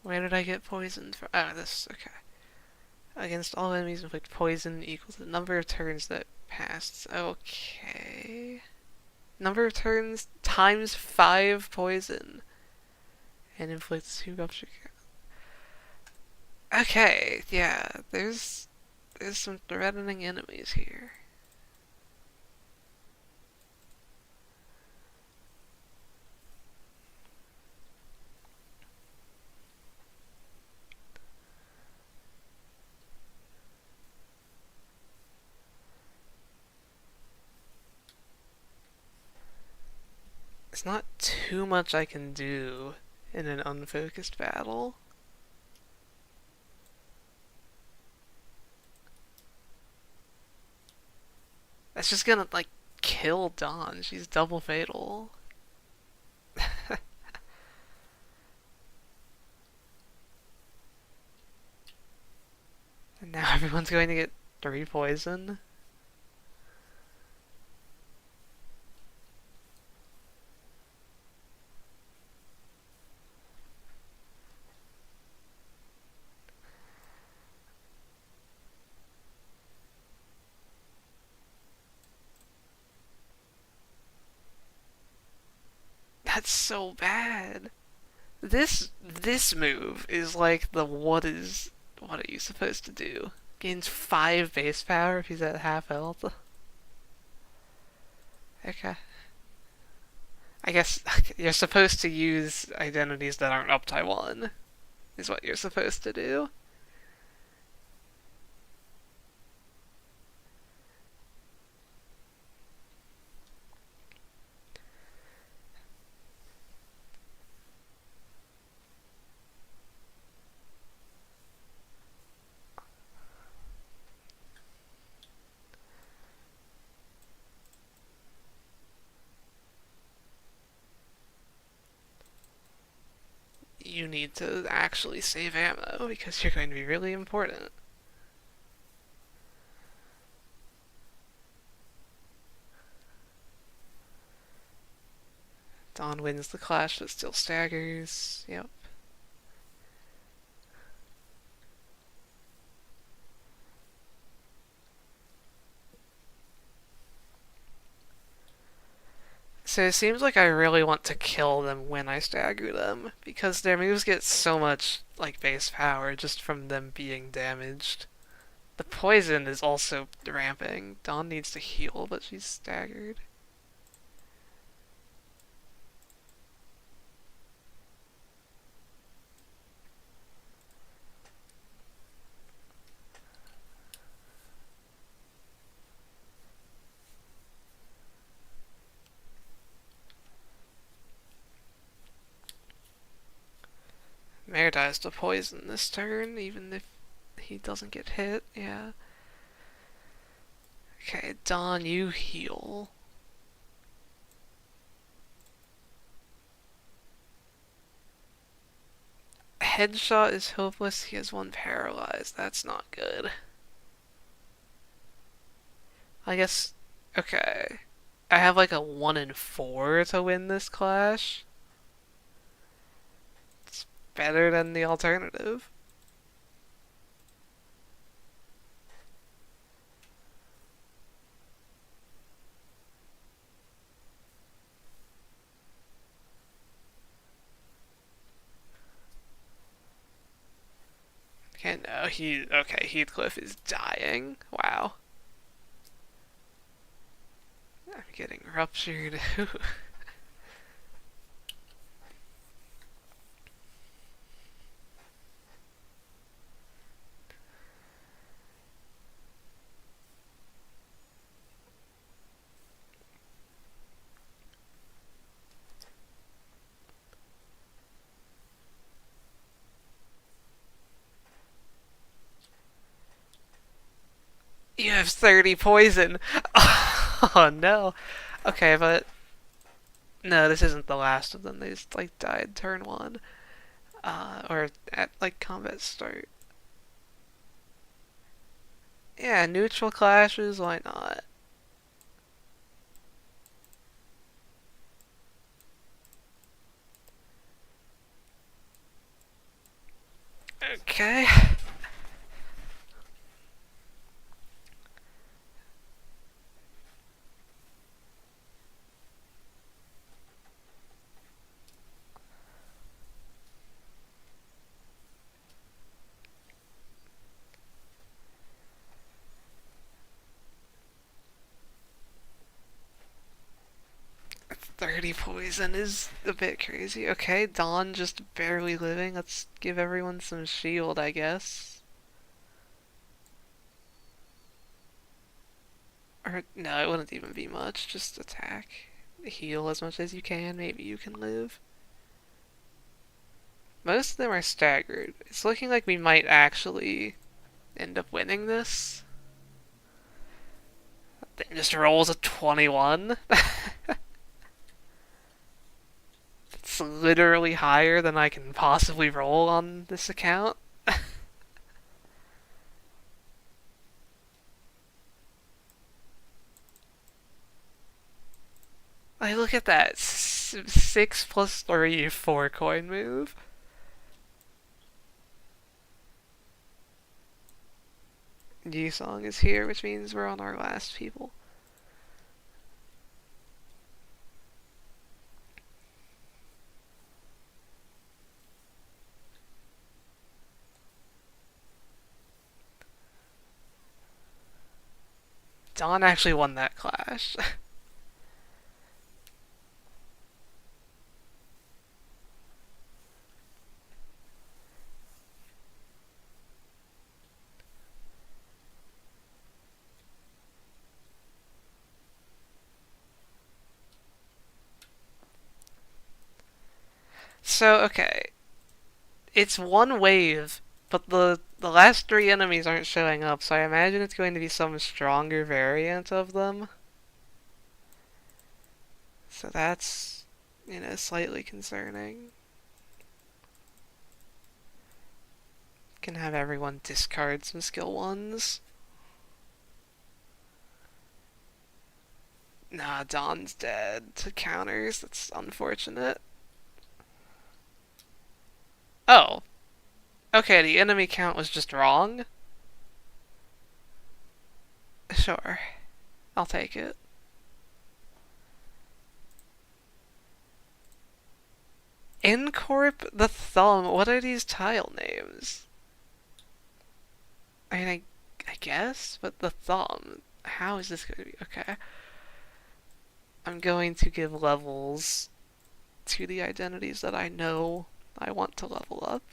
Where did I get poisoned from? Oh, this, okay. Against all enemies inflict poison equals the number of turns that passed. Okay. Number of turns times 5 poison. And inflicts 2 rupture. Okay, yeah, there's some threatening enemies here. There's not too much I can do in an unfocused battle. That's just gonna, like, kill Dawn. She's double fatal. And now everyone's going to get 3 poison. That's so bad. This move is like the what are you supposed to do? Gains 5 base power if he's at half health. Okay. I guess you're supposed to use identities that aren't Uptie 1, is what you're supposed to do. You need to actually save ammo because you're going to be really important. Dawn wins the clash but still staggers. Yep. So it seems like I really want to kill them when I stagger them, because their moves get so much, like, base power just from them being damaged. The poison is also ramping. Dawn needs to heal, but she's staggered. Mare dies to poison this turn, even if he doesn't get hit, yeah. Okay, Dawn, you heal. headshot is hopeless. He has 1 paralyzed. That's not good. I guess, okay. I have like a 1 in 4 to win this clash. It's better than the alternative. Okay, no, okay, Heathcliff is dying. Wow. I'm getting ruptured. You have 30 poison! Oh no. Okay, but... No, this isn't the last of them. They just, like, died turn 1. Or at, like, combat start. Yeah, neutral clashes, why not? Okay. "30 poison is a bit crazy. Okay, Dawn just barely living. Let's give everyone some shield, I guess. Or, no, it wouldn't even be much. Just attack. Heal as much as you can. Maybe you can live. Most of them are staggered. It's looking like we might actually end up winning this. That thing just rolls a 21. It's literally higher than I can possibly roll on this account. Like, look at that. 6 plus 3, 4 coin move. Yi-Song is here, which means we're on our last people. Dawn actually won that clash. So, okay. It's 1 wave, but the last 3 enemies aren't showing up, so I imagine it's going to be some stronger variant of them. So that's, you know, slightly concerning. Can have everyone discard some skill 1s. Nah, Dawn's dead to counters. That's unfortunate. Oh. Okay, the enemy count was just wrong? Sure. I'll take it. Incorp the Thumb. What are these tile names? I mean, I guess, but the Thumb. How is this going to be? Okay. I'm going to give levels to the identities that I know I want to level up.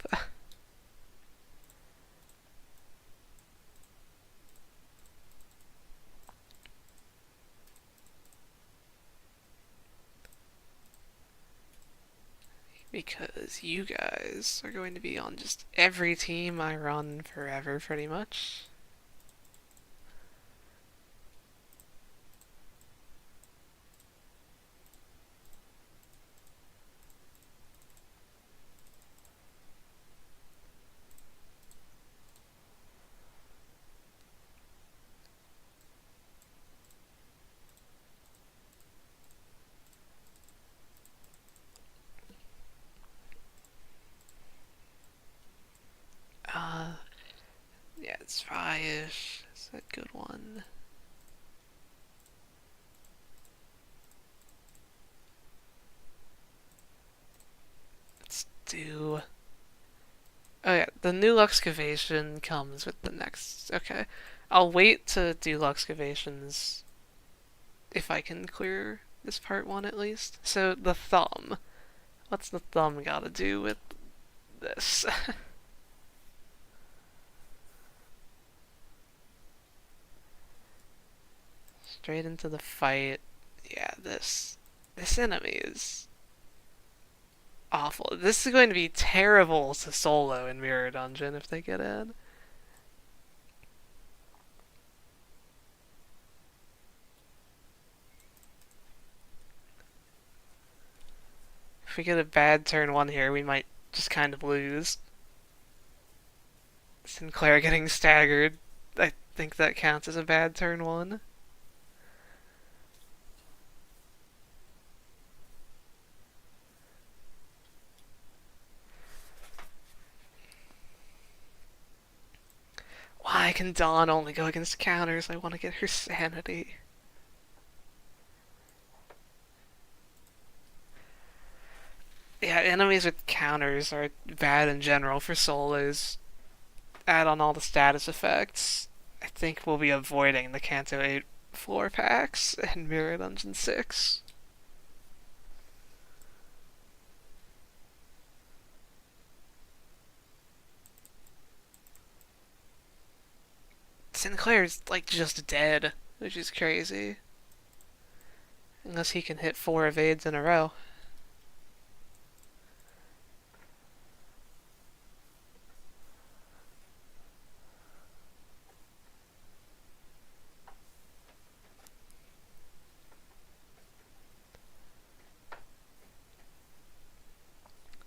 Because you guys are going to be on just every team I run forever, pretty much. Zweish is a good one. Let's do... Oh yeah, the new Luxcavation comes with the next... Okay. I'll wait to do Luxcavations if I can clear this part 1 at least. So, the thumb. What's the thumb gotta do with this? Straight into the fight. Yeah, this enemy is awful. This is going to be terrible to solo in Mirror Dungeon if they get in. If we get a bad turn 1 here, we might just kind of lose. Sinclair getting staggered. I think that counts as a bad turn 1. Why can Dawn only go against counters? I want to get her sanity. Yeah, enemies with counters are bad in general for solos. Add on all the status effects. I think we'll be avoiding the Canto 8 floor packs in Mirror Dungeon 6. Sinclair's like just dead, which is crazy. Unless he can hit 4 evades in a row.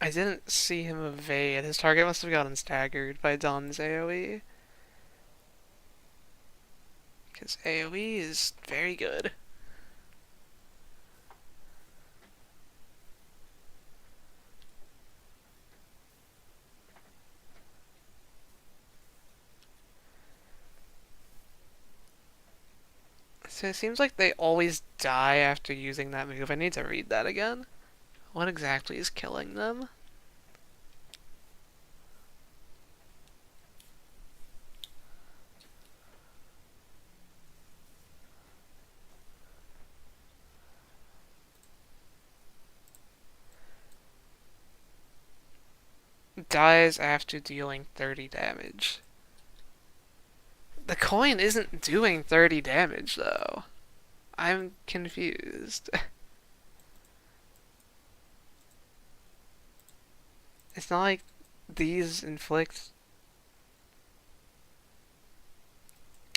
I didn't see him evade. His target must have gotten staggered by Dawn's AoE. Because AoE is very good. So it seems like they always die after using that move. I need to read that again. What exactly is killing them? Dies after dealing 30 damage. The coin isn't doing 30 damage, though. I'm confused. It's not like these inflict...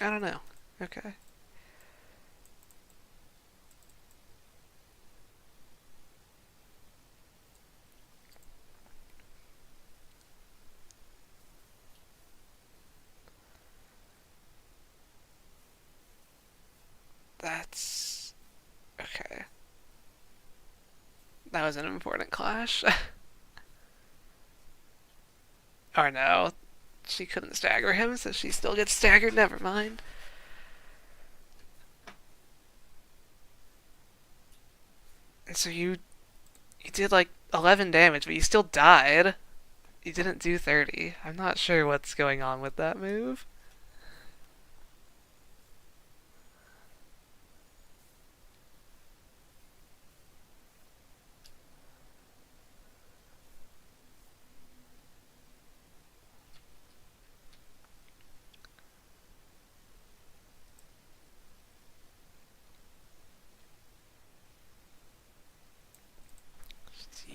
I don't know. Okay. That's... okay. That was an important clash. Or no, she couldn't stagger him, so she still gets staggered, never mind. And so you did like 11 damage, but you still died. You didn't do 30. I'm not sure what's going on with that move.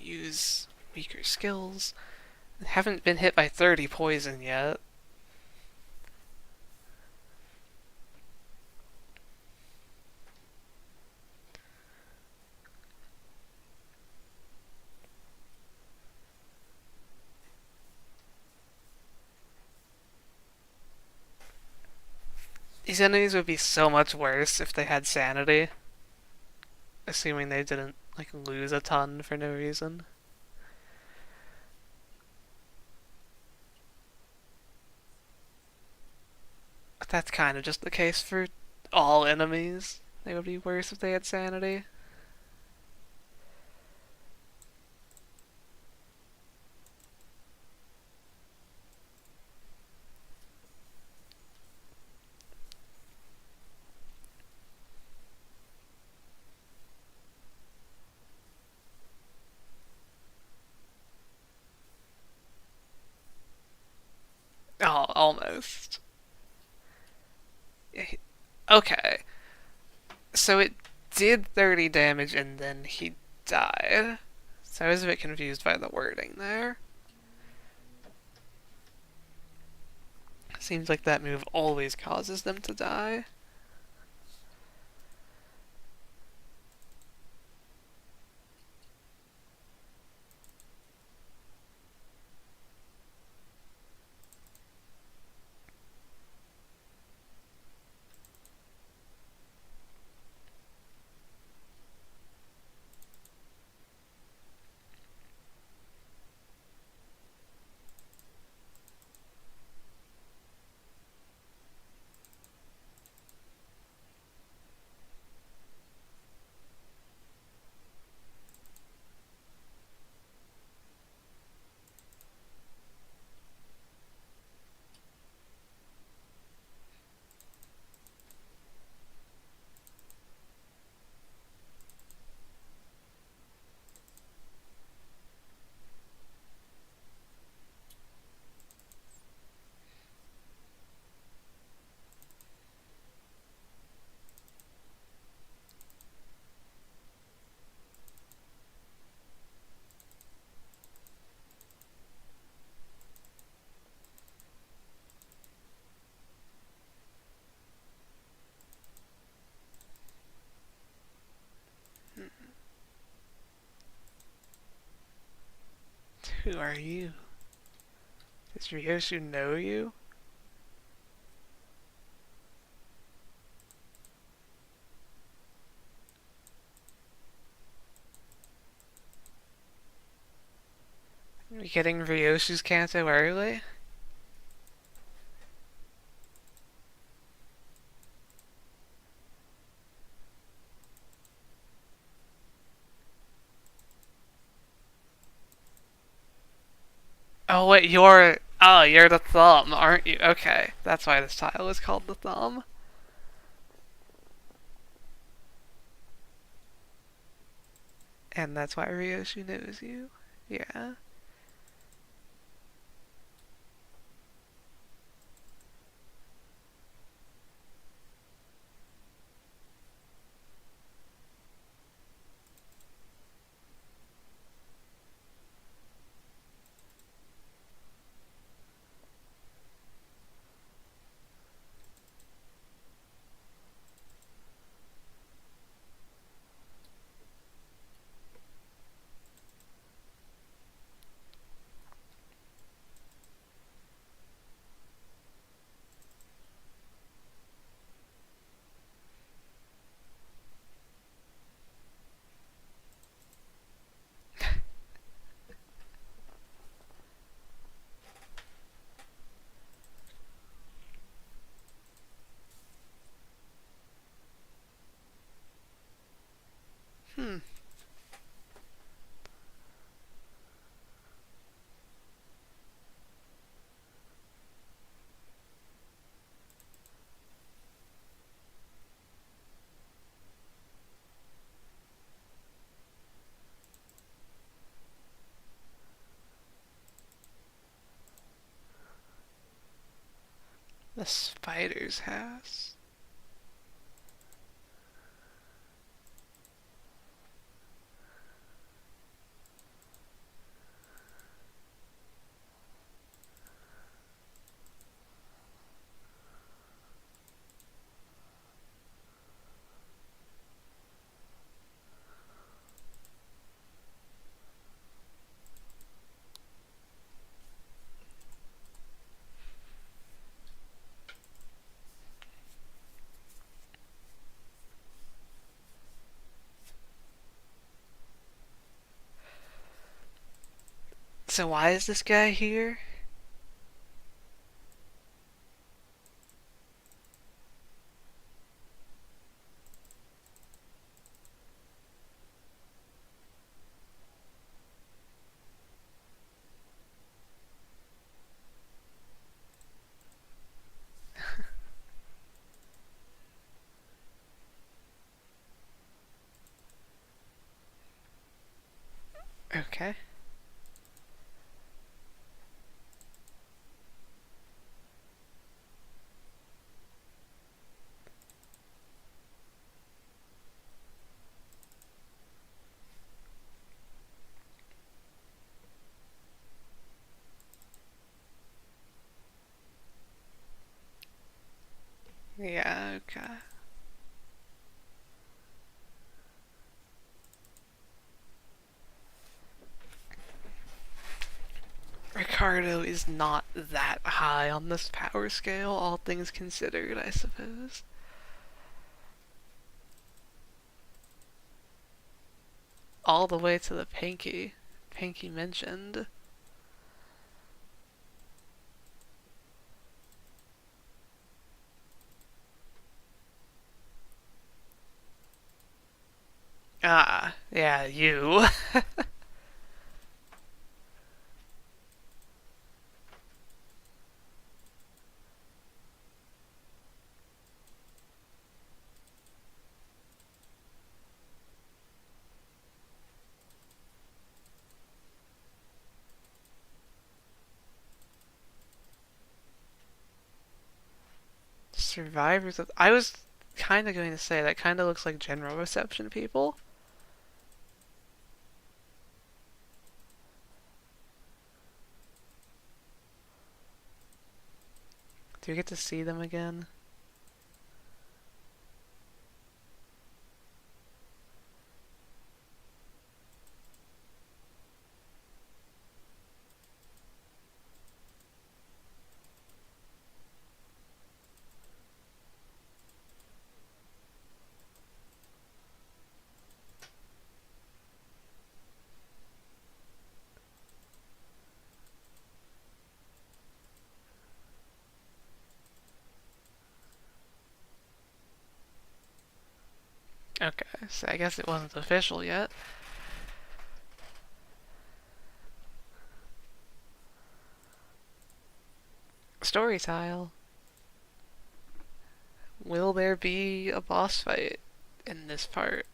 Use weaker skills. Haven't been hit by 30 poison yet. These enemies would be so much worse if they had sanity. Assuming they didn't like lose a ton for no reason. That's kind of just the case for all enemies. They would be worse if they had sanity. Oh, almost. Okay. So it did 30 damage and then he died. So I was a bit confused by the wording there. Seems like that move always causes them to die. Who are you? Does Ryoshu know you? Are we getting Ryoshu's Canto early? Oh wait, you're the thumb, aren't you? Okay, that's why this tile is called the thumb. And that's why Ryoshu knows you. Yeah. Hmm. The spider's house. So why is this guy here? Okay. Yeah, okay. Ricardo is not that high on this power scale, all things considered, I suppose. All the way to the Pinky. Pinky mentioned. Ah, yeah, you. Survivors of... I was kind of going to say, that kind of looks like general reception people. Do you get to see them again? Okay, so I guess it wasn't official yet. Story tile. Will there be a boss fight in this part?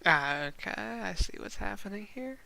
Ah, okay, I see what's happening here.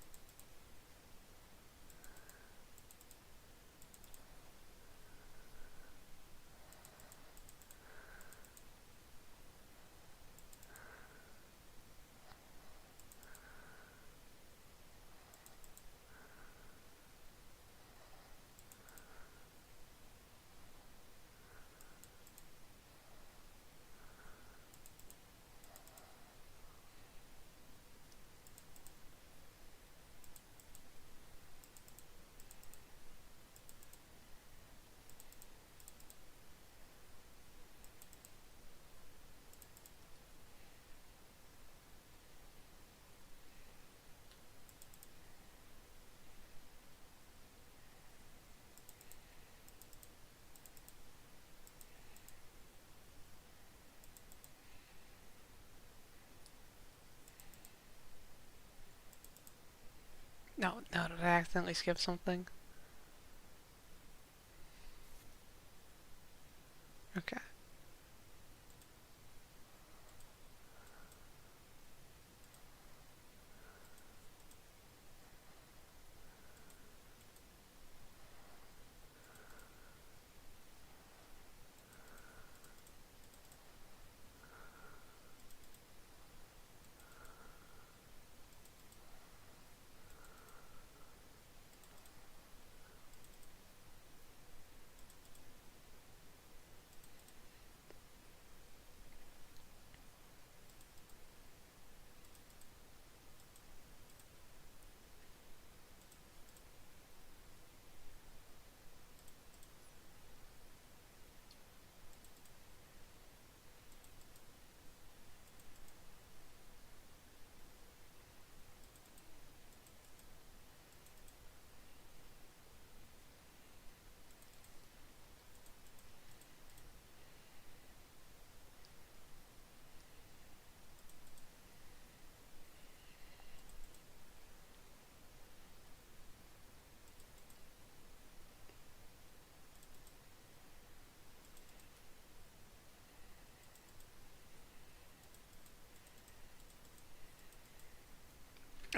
No, no, did I accidentally skip something? Okay.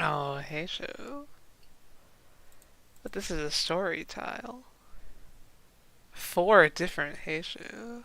Oh, Heisho. But this is a story tile. 4 different Heisho.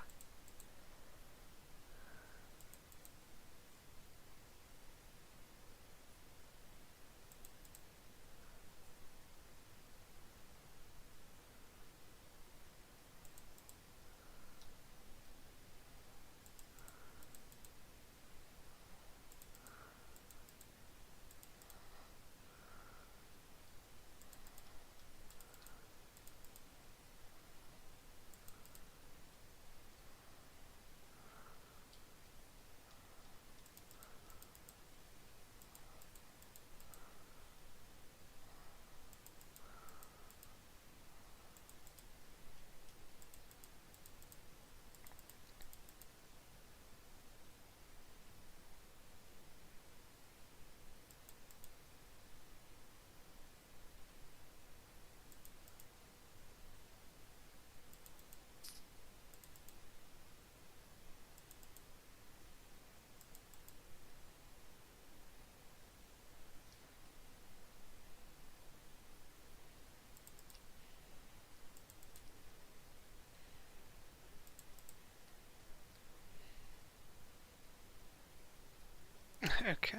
Okay.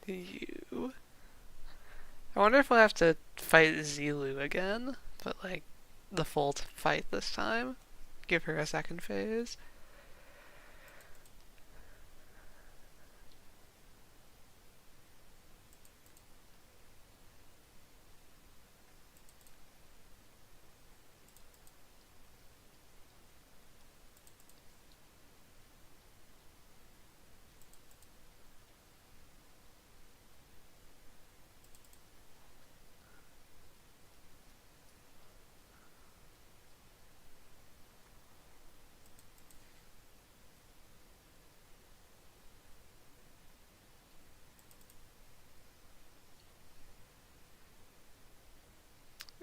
You. I wonder if we'll have to fight Zilu again, but like the full fight this time. Give her a second phase.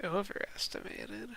Overestimated.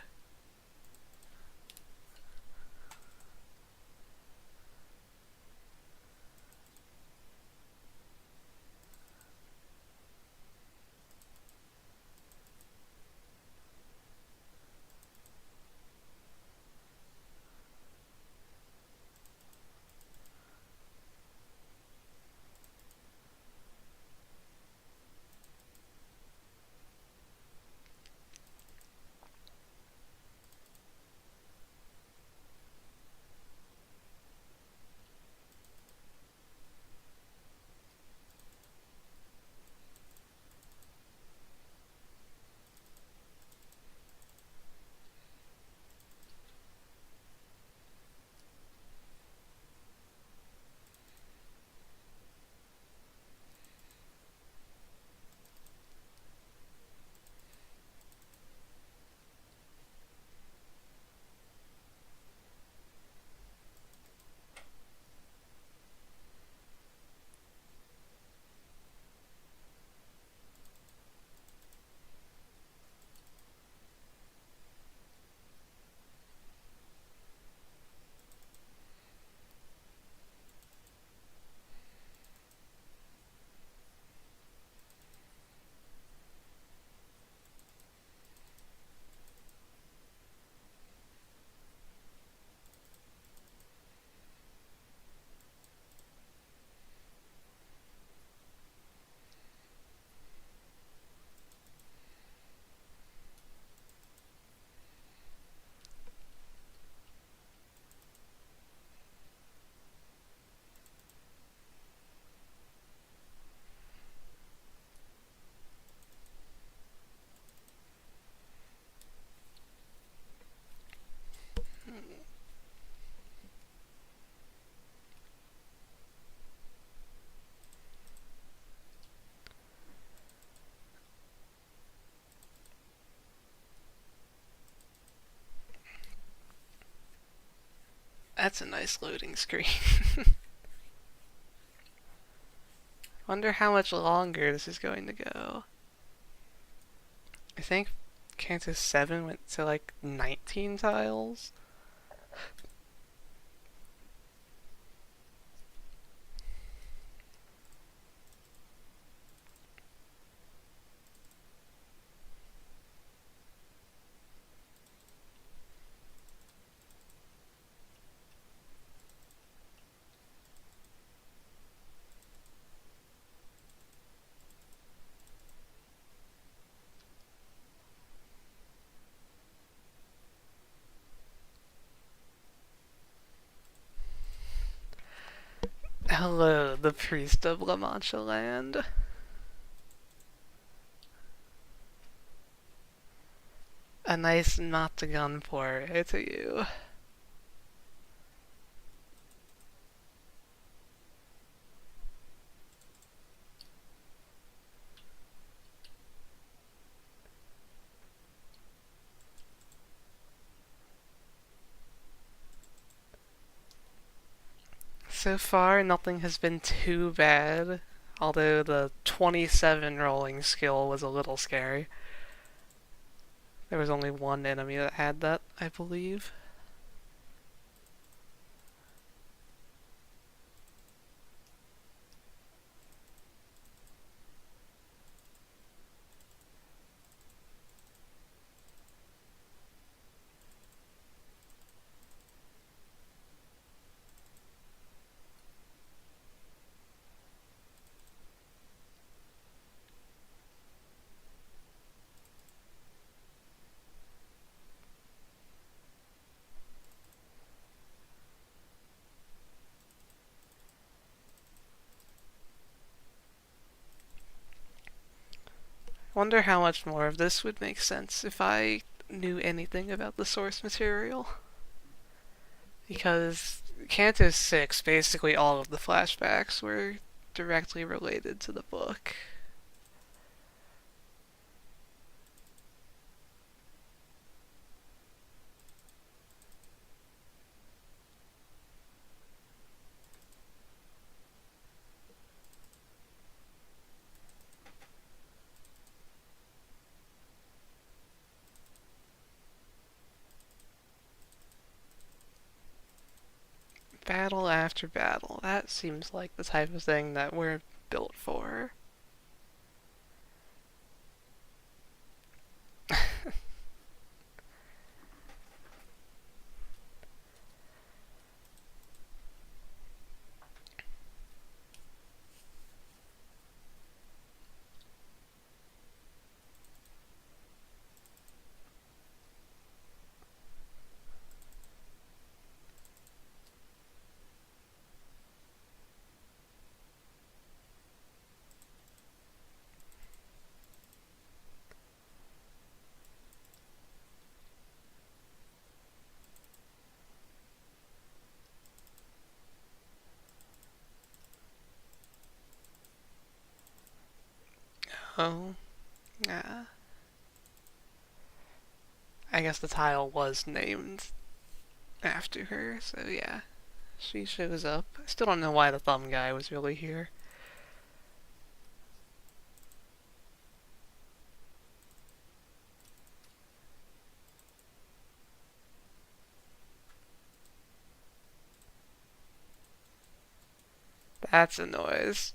That's a nice loading screen. Wonder how much longer this is going to go. I think Canto 7 went to like 19 tiles. Hello, the priest of La Mancha land. A nice Noctagon pour to you. So far, nothing has been too bad, although the 27 rolling skill was a little scary. There was only one enemy that had that, I believe. Wonder how much more of this would make sense if I knew anything about the source material. Because Canto 6, basically all of the flashbacks were directly related to the book. Battle after battle. That seems like the type of thing that we're built for. Oh, yeah. I guess the tile was named after her, so yeah. She shows up. I still don't know why the thumb guy was really here. That's a noise.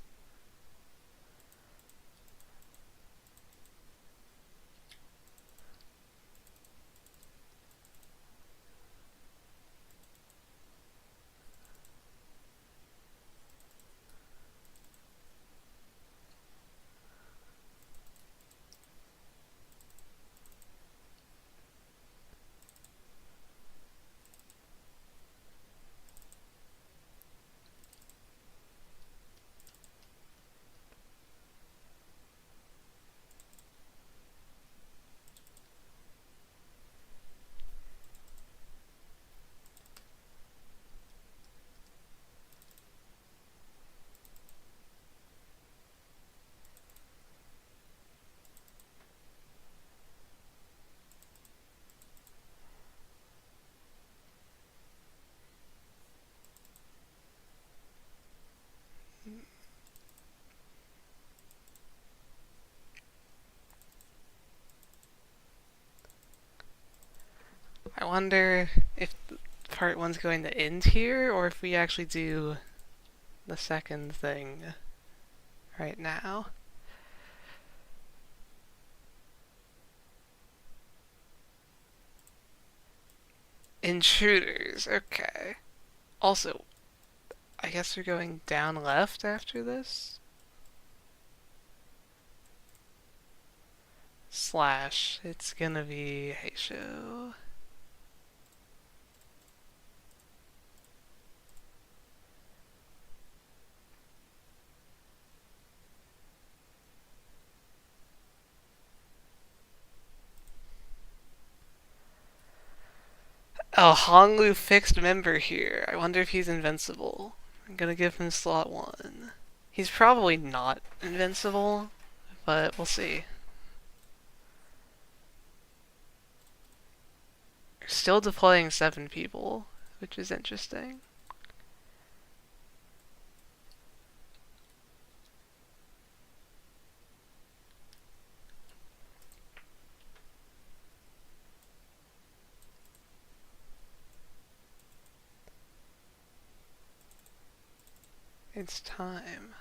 wonder if part one's going to end here, or if we actually do the second thing right now. Intruders, okay. Also, I guess we're going down left after this? Slash, it's gonna be Heisho. Oh, Honglu fixed member here. I wonder if he's invincible. I'm gonna give him slot 1. He's probably not invincible, but we'll see. We're still deploying 7 people, which is interesting. It's time.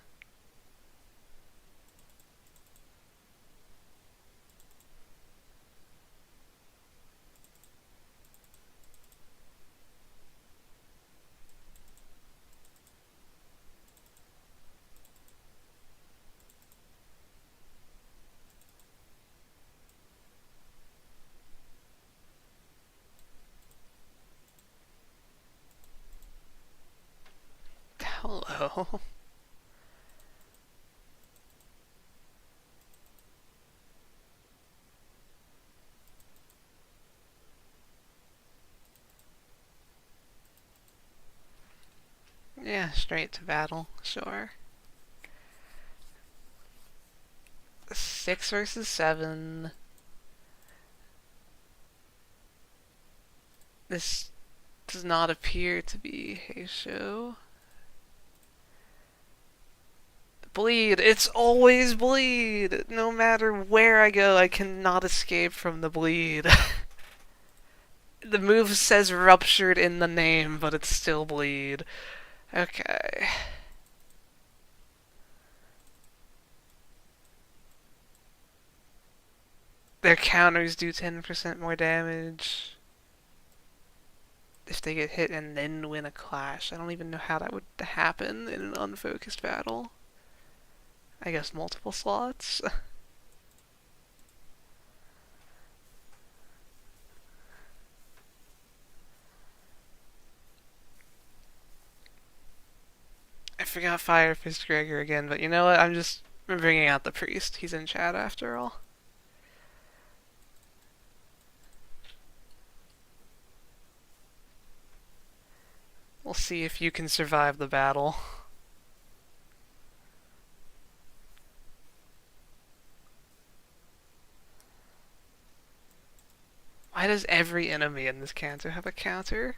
Hello. Yeah, straight to battle, sure. 6 versus 7. This does not appear to be Heisho. Bleed! It's always bleed! No matter where I go, I cannot escape from the bleed. The move says ruptured in the name, but it's still bleed. Okay. Their counters do 10% more damage if they get hit and then win a clash. I don't even know how that would happen in an unfocused battle. I guess multiple slots. I forgot Fire Fist Gregor again, but you know what? I'm just bringing out the priest. He's in chat after all. We'll see if you can survive the battle. Why does every enemy in this Canto have a counter?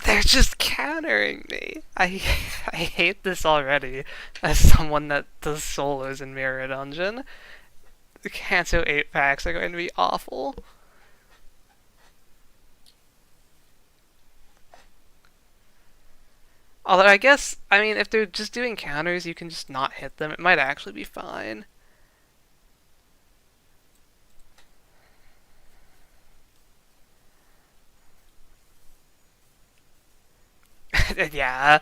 They're just countering me. I hate this already as someone that does solos in Mirror Dungeon. The Canto 8 packs are going to be awful. Although I guess, I mean, if they're just doing counters, you can just not hit them. It might actually be fine. Yeah,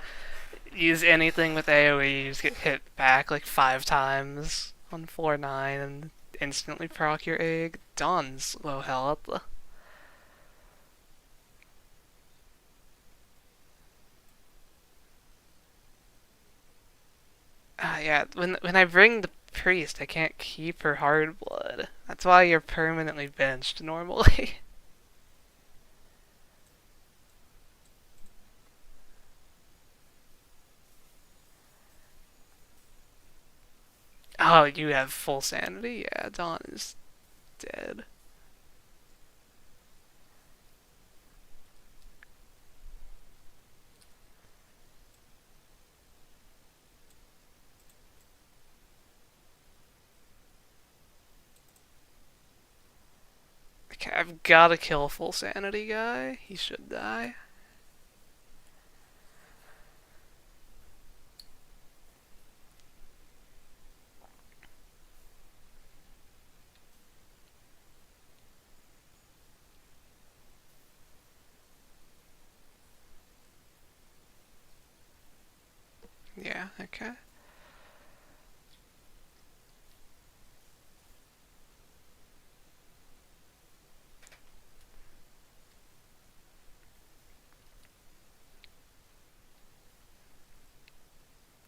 use anything with AoE, you just get hit back like 5 times on 4-9 and instantly proc your egg. Done, low health. Yeah, when I bring the priest. I can't keep her hard blood. That's why you're permanently benched normally. Oh, you have full sanity? Yeah, Dawn is dead. Okay, I've gotta kill full sanity guy. He should die. Yeah, okay.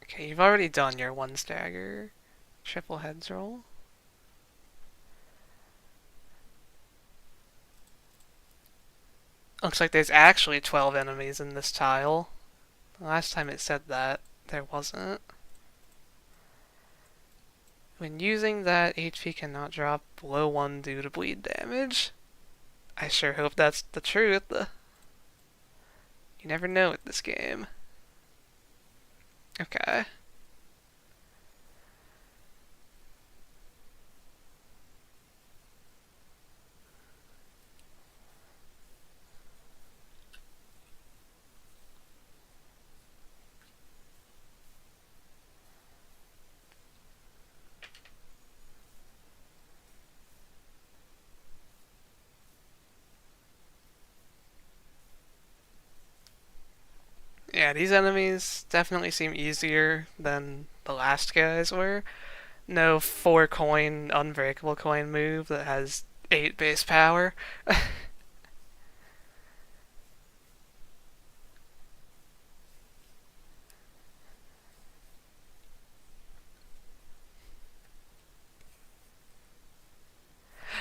Okay, you've already done your one stagger. Triple heads roll. Looks like there's actually 12 enemies in this tile. The last time it said that, there wasn't. When using that, HP cannot drop below 1 due to bleed damage. I sure hope that's the truth. You never know with this game. Okay. Yeah, these enemies definitely seem easier than the last guys were. No 4 coin, unbreakable coin move that has 8 base power.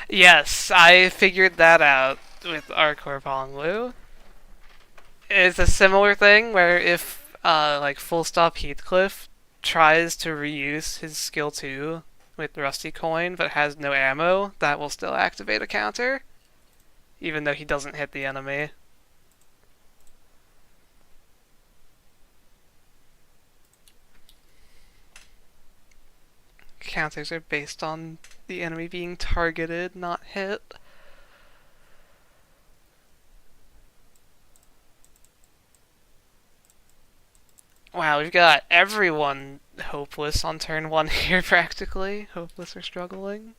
Yes, I figured that out with Arcor Ponglu. It's a similar thing where if, like, Full Stop Heathcliff tries to reuse his skill 2 with Rusty Coin but has no ammo, that will still activate a counter, even though he doesn't hit the enemy. Counters are based on the enemy being targeted, not hit. Wow, we've got everyone hopeless on turn 1 here, practically. Hopeless or struggling.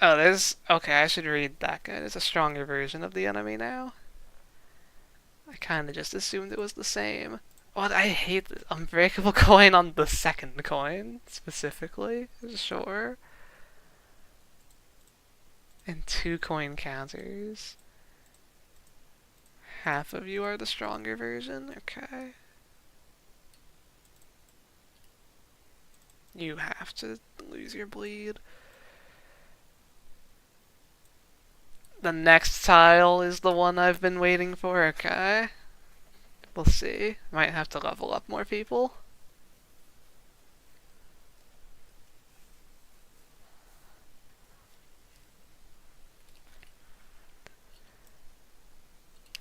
Oh, there's... Okay, I should read that guy. There's a stronger version of the enemy now. I kinda just assumed it was the same. What? I hate this unbreakable coin on the second coin, specifically. Sure. And 2 coin counters. Half of you are the stronger version? Okay. You have to lose your bleed. The next tile is the one I've been waiting for, okay. We'll see. Might have to level up more people.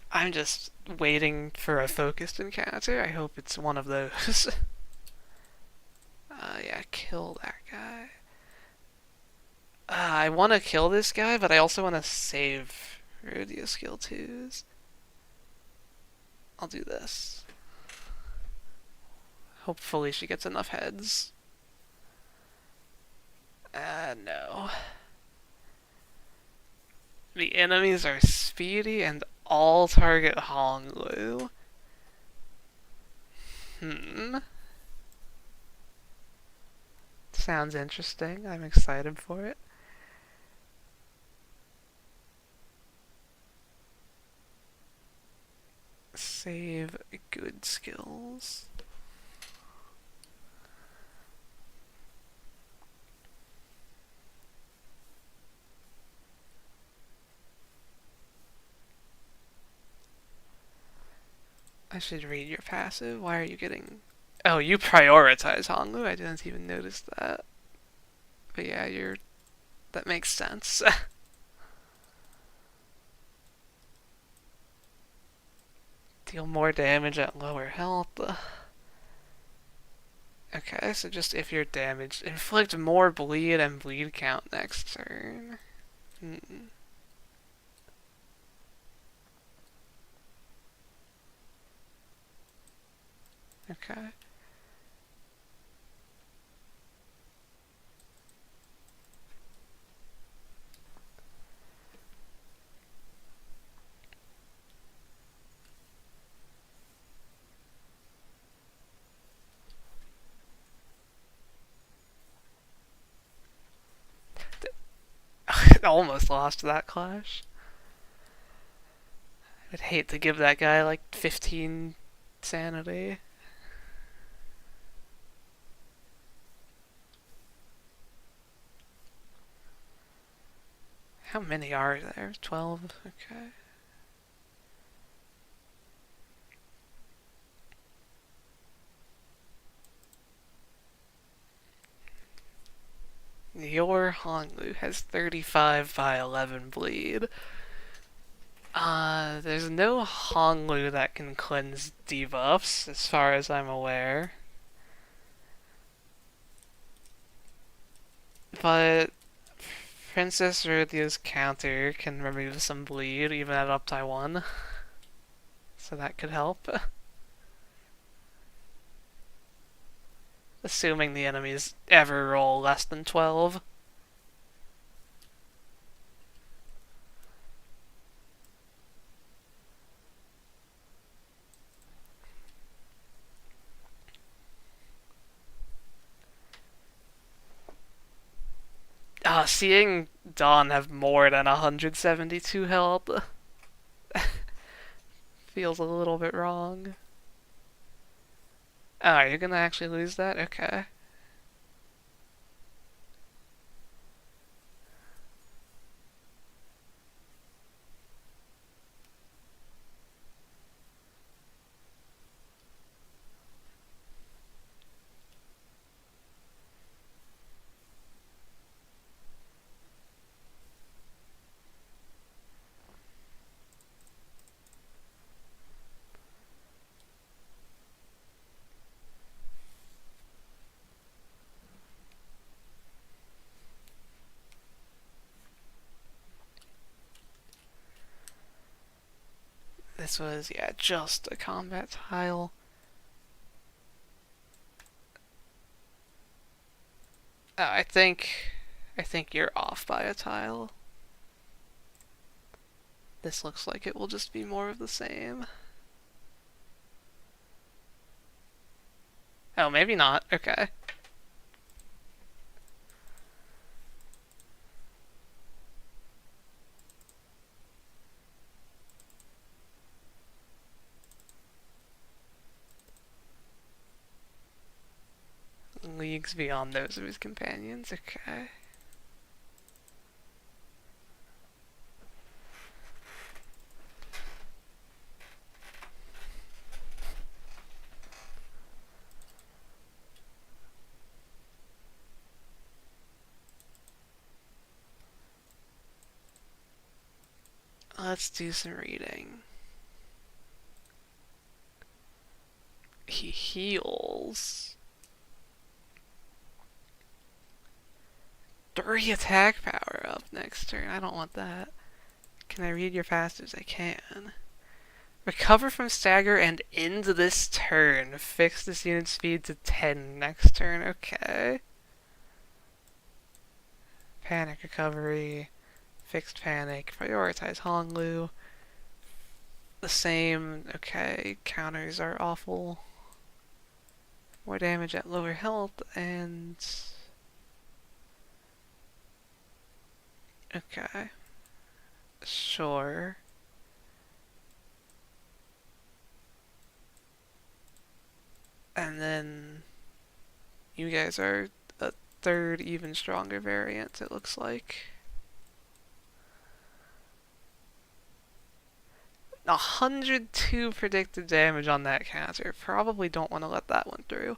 I'm just waiting for a focused encounter. I hope it's one of those. Yeah, kill that guy. I want to kill this guy, but I also want to save Rodeo skill 2s. I'll do this. Hopefully she gets enough heads. No. The enemies are speedy and all target Honglu. Sounds interesting. I'm excited for it. Save good skills. I should read your passive. Why are you getting... Oh, you prioritize Honglu? I didn't even notice that. But yeah, that makes sense. Deal more damage at lower health. Okay, so just if you're damaged, inflict more bleed and bleed count next turn. Okay. Almost lost that clash. I'd hate to give that guy like 15 sanity. How many are there? 12? Okay. Your Honglu has 35 by 11 bleed. There's no Honglu that can cleanse debuffs, as far as I'm aware. But Princess Rudia's counter can remove some bleed, even at Uptie 1. So that could help. Assuming the enemies ever roll less than 12. Seeing Dawn have more than 172 health feels a little bit wrong. Oh, you're gonna actually lose that? Okay. This was, yeah, just a combat tile. Oh, I think you're off by a tile. This looks like it will just be more of the same. Oh, maybe not. Okay. Leagues beyond those of his companions. Okay. Let's do some reading. He heals. 3 attack power up next turn. I don't want that. Can I read your passives? I can. Recover from stagger and end this turn. Fix this unit speed to 10 next turn. Okay. Panic recovery. Fixed panic. Prioritize Honglu. The same. Okay. Counters are awful. More damage at lower health and... Okay. Sure. And then you guys are a third even stronger variant, it looks like. 102 predicted damage on that counter. Probably don't want to let that one through.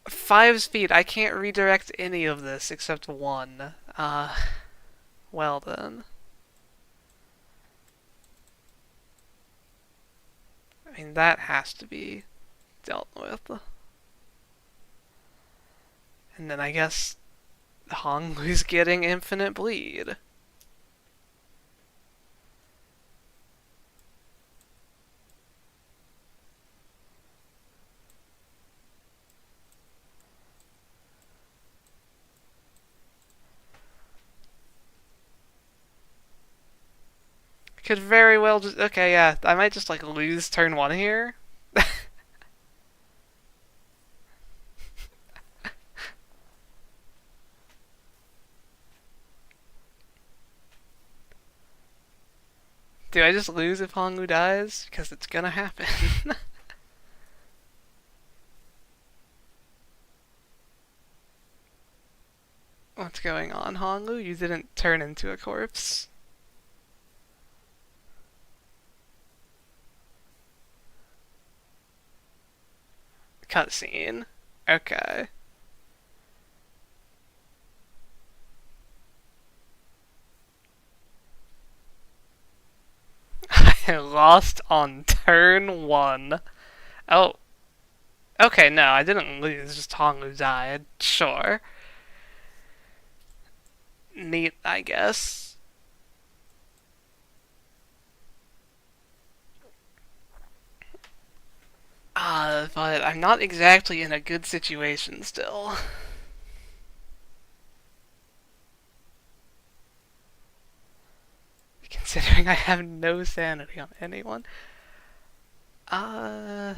5 speed. I can't redirect any of this except one. Well then. I mean, that has to be dealt with. And then I guess Honglu's getting infinite bleed. Could very well just... Okay, yeah, I might just, like, lose turn 1 here. Do I just lose if Honglu dies? Because it's gonna happen. What's going on, Honglu? You didn't turn into a corpse. Cutscene. Okay. I lost on turn 1. Oh. Okay, no, I didn't lose, just Honglu died. Sure. Neat, I guess. But I'm not exactly in a good situation still. Considering I have no sanity on anyone. That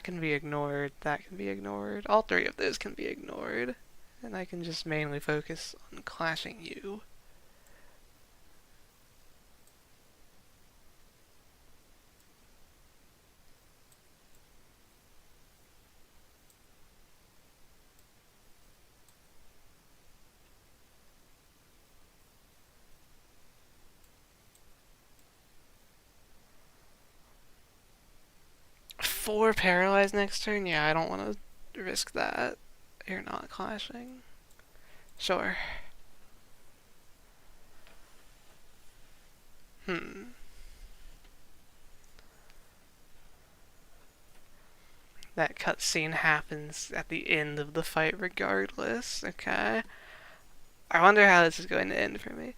can be ignored, that can be ignored. All 3 of those can be ignored. And I can just mainly focus on clashing you. Four paralyzed next turn? Yeah, I don't want to risk that. You're not clashing. Sure. That cutscene happens at the end of the fight regardless. Okay. I wonder how this is going to end for me.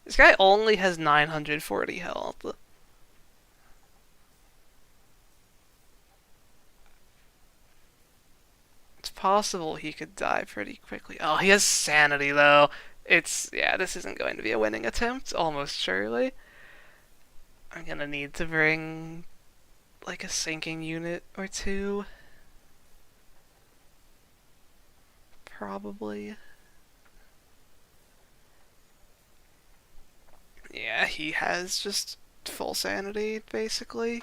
This guy only has 940 health. It's possible he could die pretty quickly. Oh, he has sanity though. Yeah, this isn't going to be a winning attempt, almost surely. I'm gonna need to bring like a sinking unit or 2. Probably. Yeah, he has just full sanity, basically.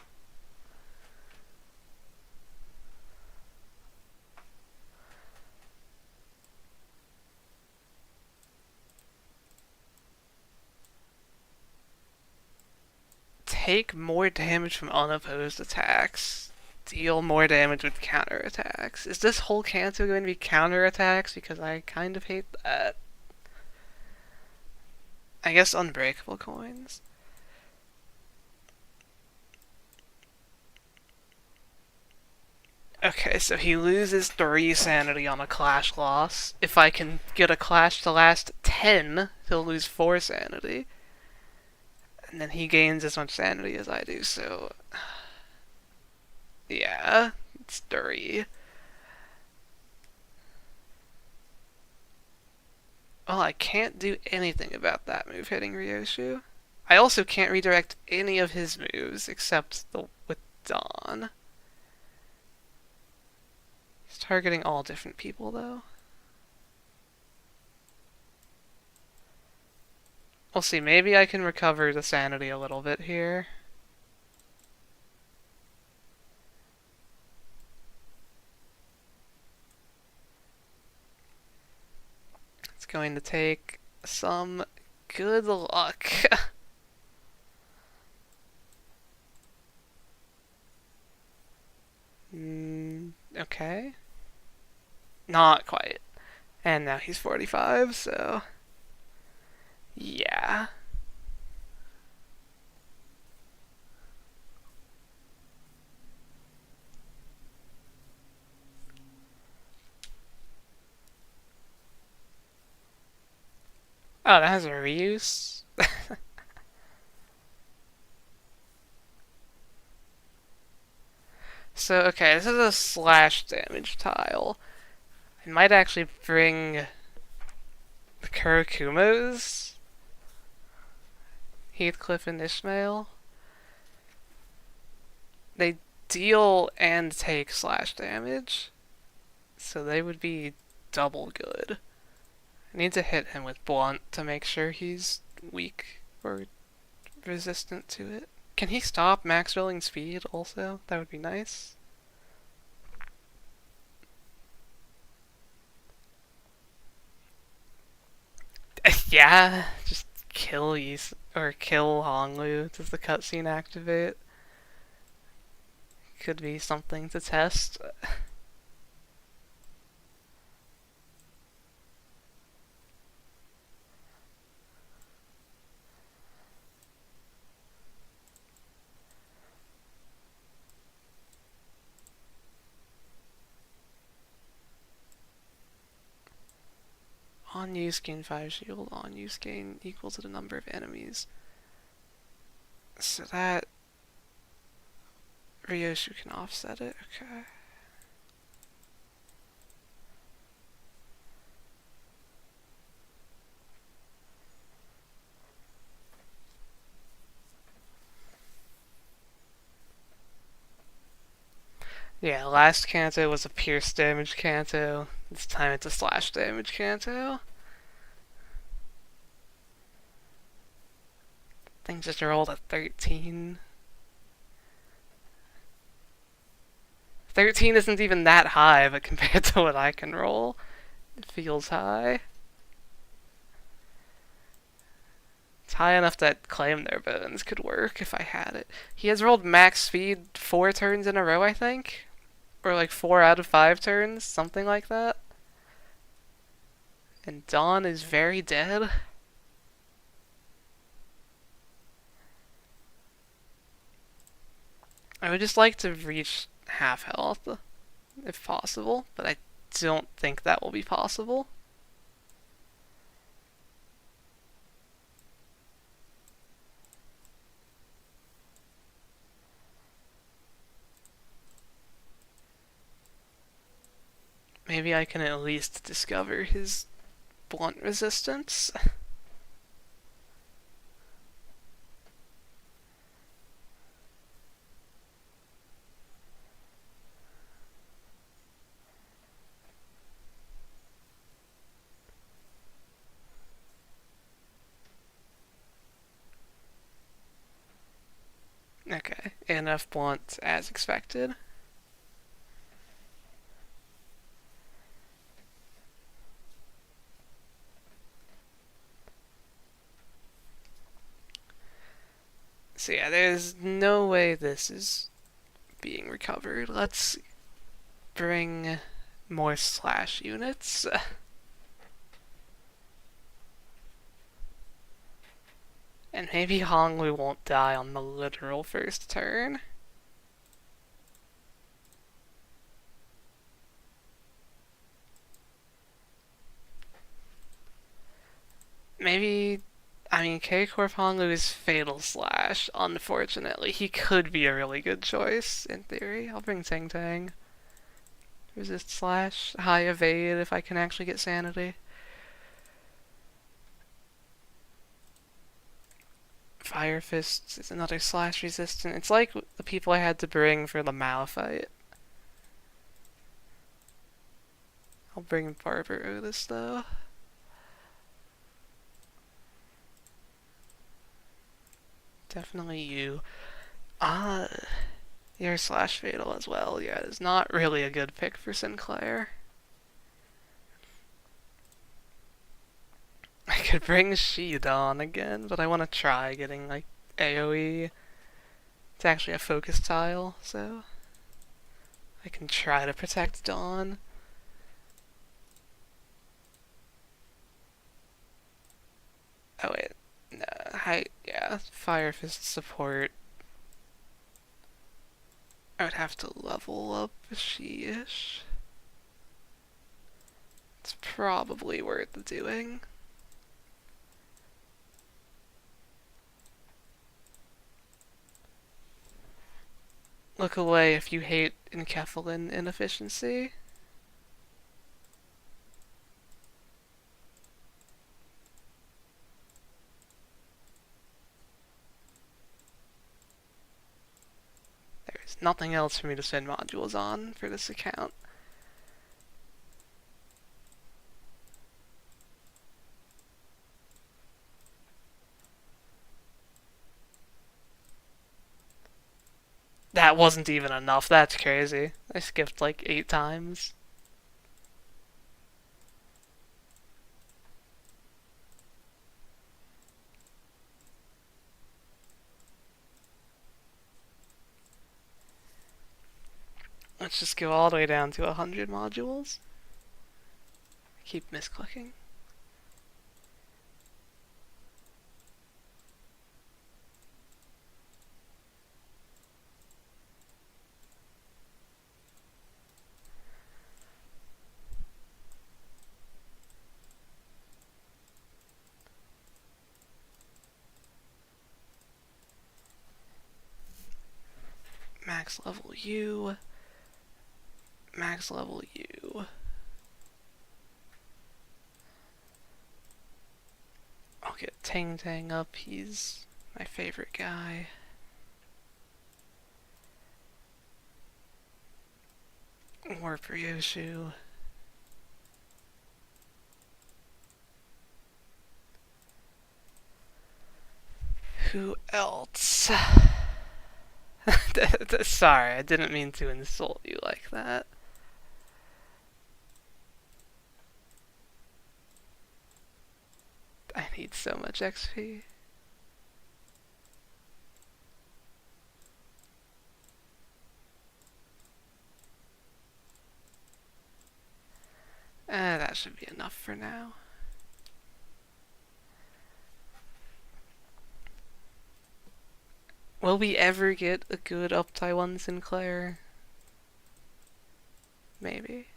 Take more damage from unopposed attacks. Deal more damage with counterattacks. Is this whole Canto going to be counterattacks? Because I kind of hate that. I guess unbreakable coins. Okay, so he loses 3 sanity on a clash loss. If I can get a clash to last 10, he'll lose 4 sanity. And then he gains as much sanity as I do, so... Yeah, it's 3. Well, I can't do anything about that move hitting Ryoshu. I also can't redirect any of his moves except the with Dawn. He's targeting all different people, though. We'll see, maybe I can recover the sanity a little bit here. It's going to take some Good luck. Okay. Not quite. And now he's 45, so... yeah. Oh, that has a reuse? So, okay, this is a slash damage tile. I might actually bring the Kurakumos, Heathcliff and Ishmael. They deal and take slash damage, so they would be double good. I need to hit him with Blunt to make sure he's weak or resistant to it. Can he stop max rolling speed also? That would be nice. Yeah, just kill Ys or kill Honglu. Does the cutscene activate? Could be something to test. On use gain 5 shield, on use gain equal to the number of enemies. So that Ryoshu can offset it, okay. Yeah, last Canto was a pierce damage Canto. This time it's a slash damage Canto. Thing just rolled a 13. 13 isn't even that high, but compared to what I can roll, it feels high. It's high enough that Claim Their Bones could work if I had it. He has rolled max speed 4 turns in a row, I think? Or like 4 out of 5 turns, something like that. And Dawn is very dead. I would just like to reach half health, if possible, but I don't think that will be possible. Maybe I can at least discover his blunt resistance. Okay, enough blunt as expected. So yeah, there's no way this is being recovered. Let's bring more slash units. And maybe Honglu won't die on the literal first turn. Maybe... I mean, K-Corp Honglu is Fatal Slash, unfortunately. He could be a really good choice, in theory. I'll bring Tang Tang. Resist Slash, high evade if I can actually get Sanity. Fire Fist is another slash resistant. It's like the people I had to bring for the Mao fight. I'll bring Barber Otis though. Definitely you. You're slash fatal as well. Yeah, it's not really a good pick for Sinclair. could bring Sheed on again, but I want to try getting like AoE. It's actually a focus tile, so I can try to protect Dawn. Oh wait, no, yeah, Fire Fist support. I would have to level up She-ish. It's probably worth doing. Look away if you hate enkephalin inefficiency. There's nothing else for me to send modules on for this account. That wasn't even enough, that's crazy. I skipped like 8 times. Let's just go all the way down to 100 modules. Keep misclicking. Max level you. Max level you. I'll get Tang Tang up, he's my favorite guy. Warp Ryoshu. Who else? Sorry, I didn't mean to insult you like that. I need so much XP. That should be enough for now. Will we ever get a good Uptie 1 Sinclair? Maybe.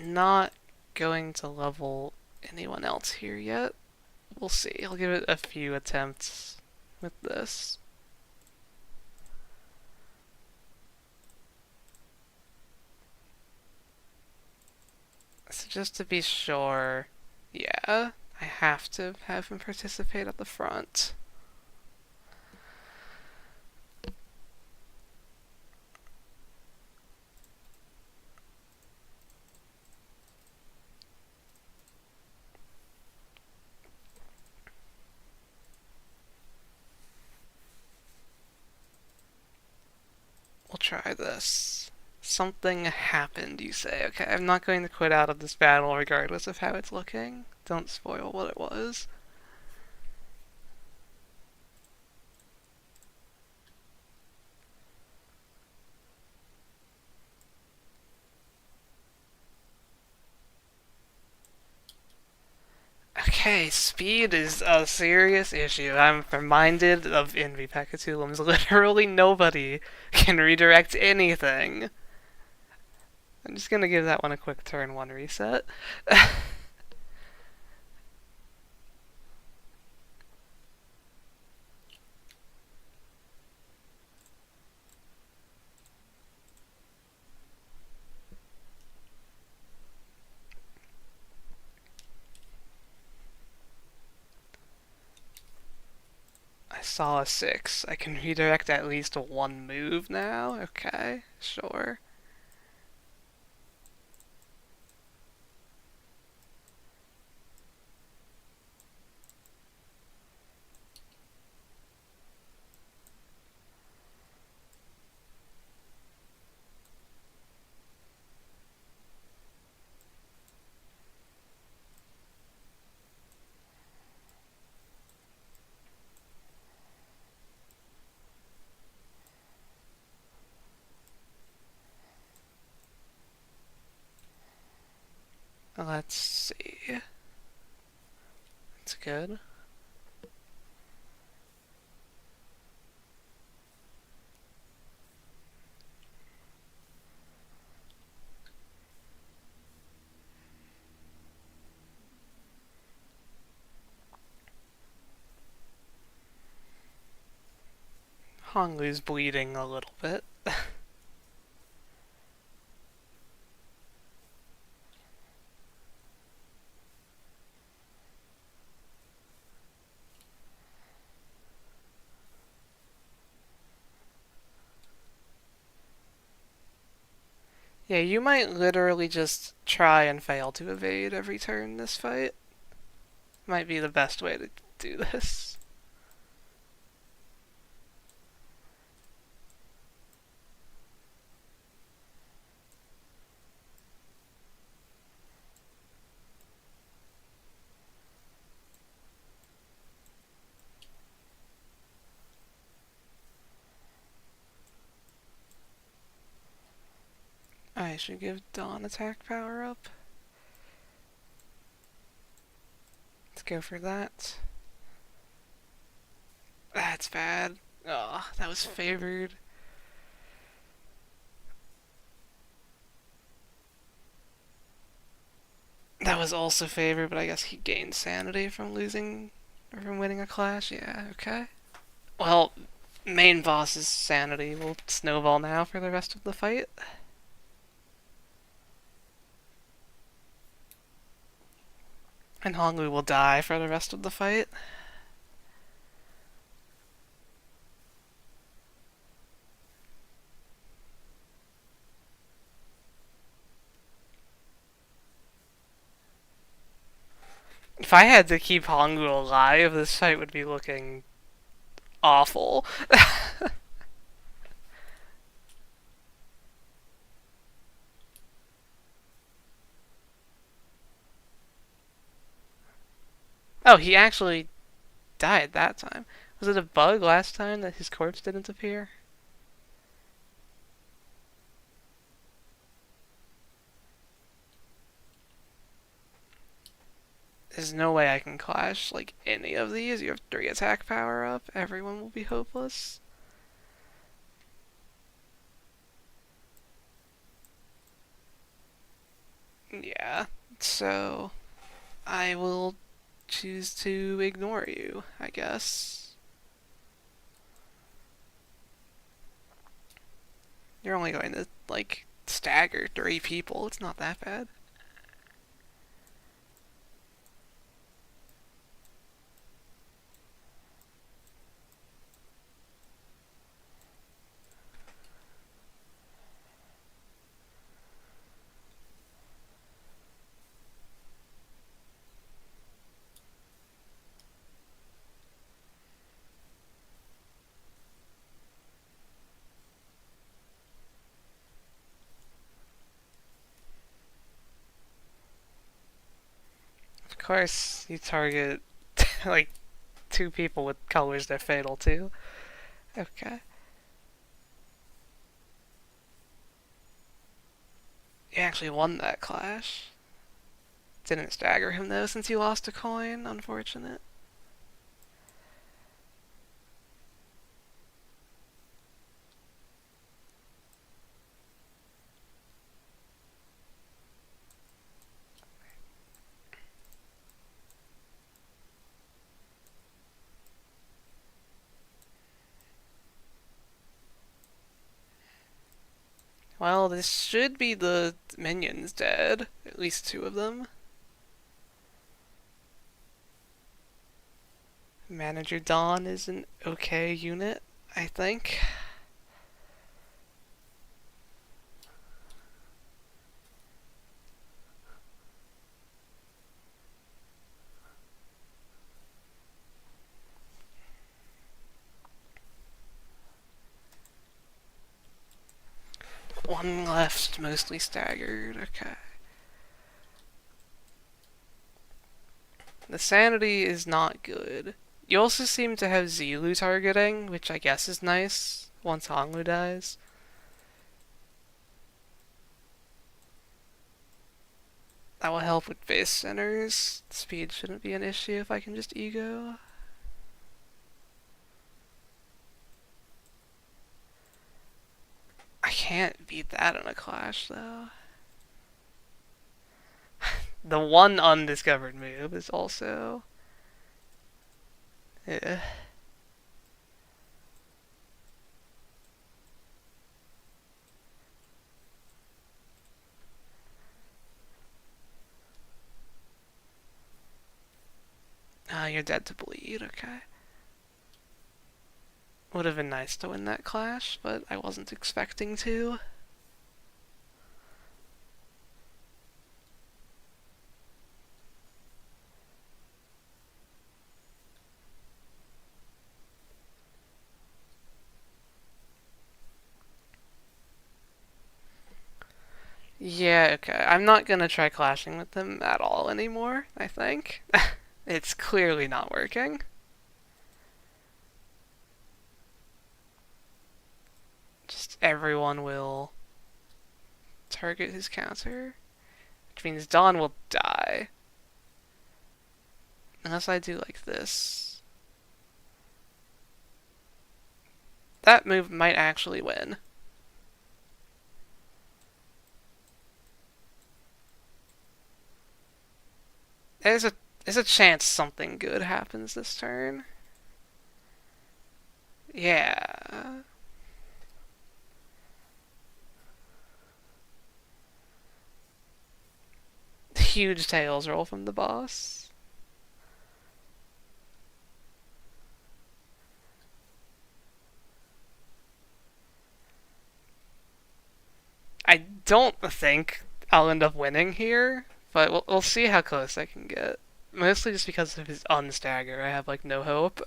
Not going to level anyone else here yet. We'll see. I'll give it a few attempts with this. So just to be sure, yeah, I have to have him participate at the front. We'll try this. Something happened, you say. Okay, I'm not going to quit out of this battle regardless of how it's looking. Don't spoil what it was. Okay, speed is a serious issue. I'm reminded of Envy Pecatulums. Literally nobody can redirect anything. I'm just gonna give that one a quick turn 1 reset. I saw a 6. I can redirect at least 1 move now? Okay, sure. good. Honglu's bleeding a little bit. Yeah, you might literally just try and fail to evade every turn this fight. Might be the best way to do this. I should give Dawn attack power up. Let's go for that. That's bad. Oh, that was favored. That was also favored, but I guess he gained sanity from losing or from winning a clash. Yeah, okay. Well, main boss's sanity will snowball now for the rest of the fight. And Honglu will die for the rest of the fight. If I had to keep Honglu alive, this fight would be looking awful. Oh, he actually died that time. Was it a bug last time that his corpse didn't appear? There's no way I can clash like any of these. You have 3 attack power up. Everyone will be hopeless. Yeah, so I will choose to ignore you, I guess. You're only going to, like, stagger 3 people. It's not that bad. Of course, you target, like, 2 people with colors that are fatal, too. Okay. You actually won that clash. Didn't stagger him, though, since you lost a coin. Unfortunate. Well, this should be the minions dead. At least 2 of them. Manager Dawn is an okay unit, I think. One left, mostly staggered. Okay. The sanity is not good. You also seem to have Zilu targeting, which I guess is nice once Honglu dies. That will help with base centers. Speed shouldn't be an issue if I can just ego. I can't beat that in a clash, though. The one undiscovered move is also... Yeah. Ah, you're dead to bleed, okay. Would have been nice to win that clash, but I wasn't expecting to. Yeah, okay. I'm not gonna try clashing with them at all anymore, I think. It's clearly not working. Just everyone will target his counter, which means Dawn will die. Unless I do like this. That move might actually win. There's a chance something good happens this turn. Yeah. Huge tails roll from the boss. I don't think I'll end up winning here, but we'll see how close I can get. Mostly just because of his unstagger, I have like no hope.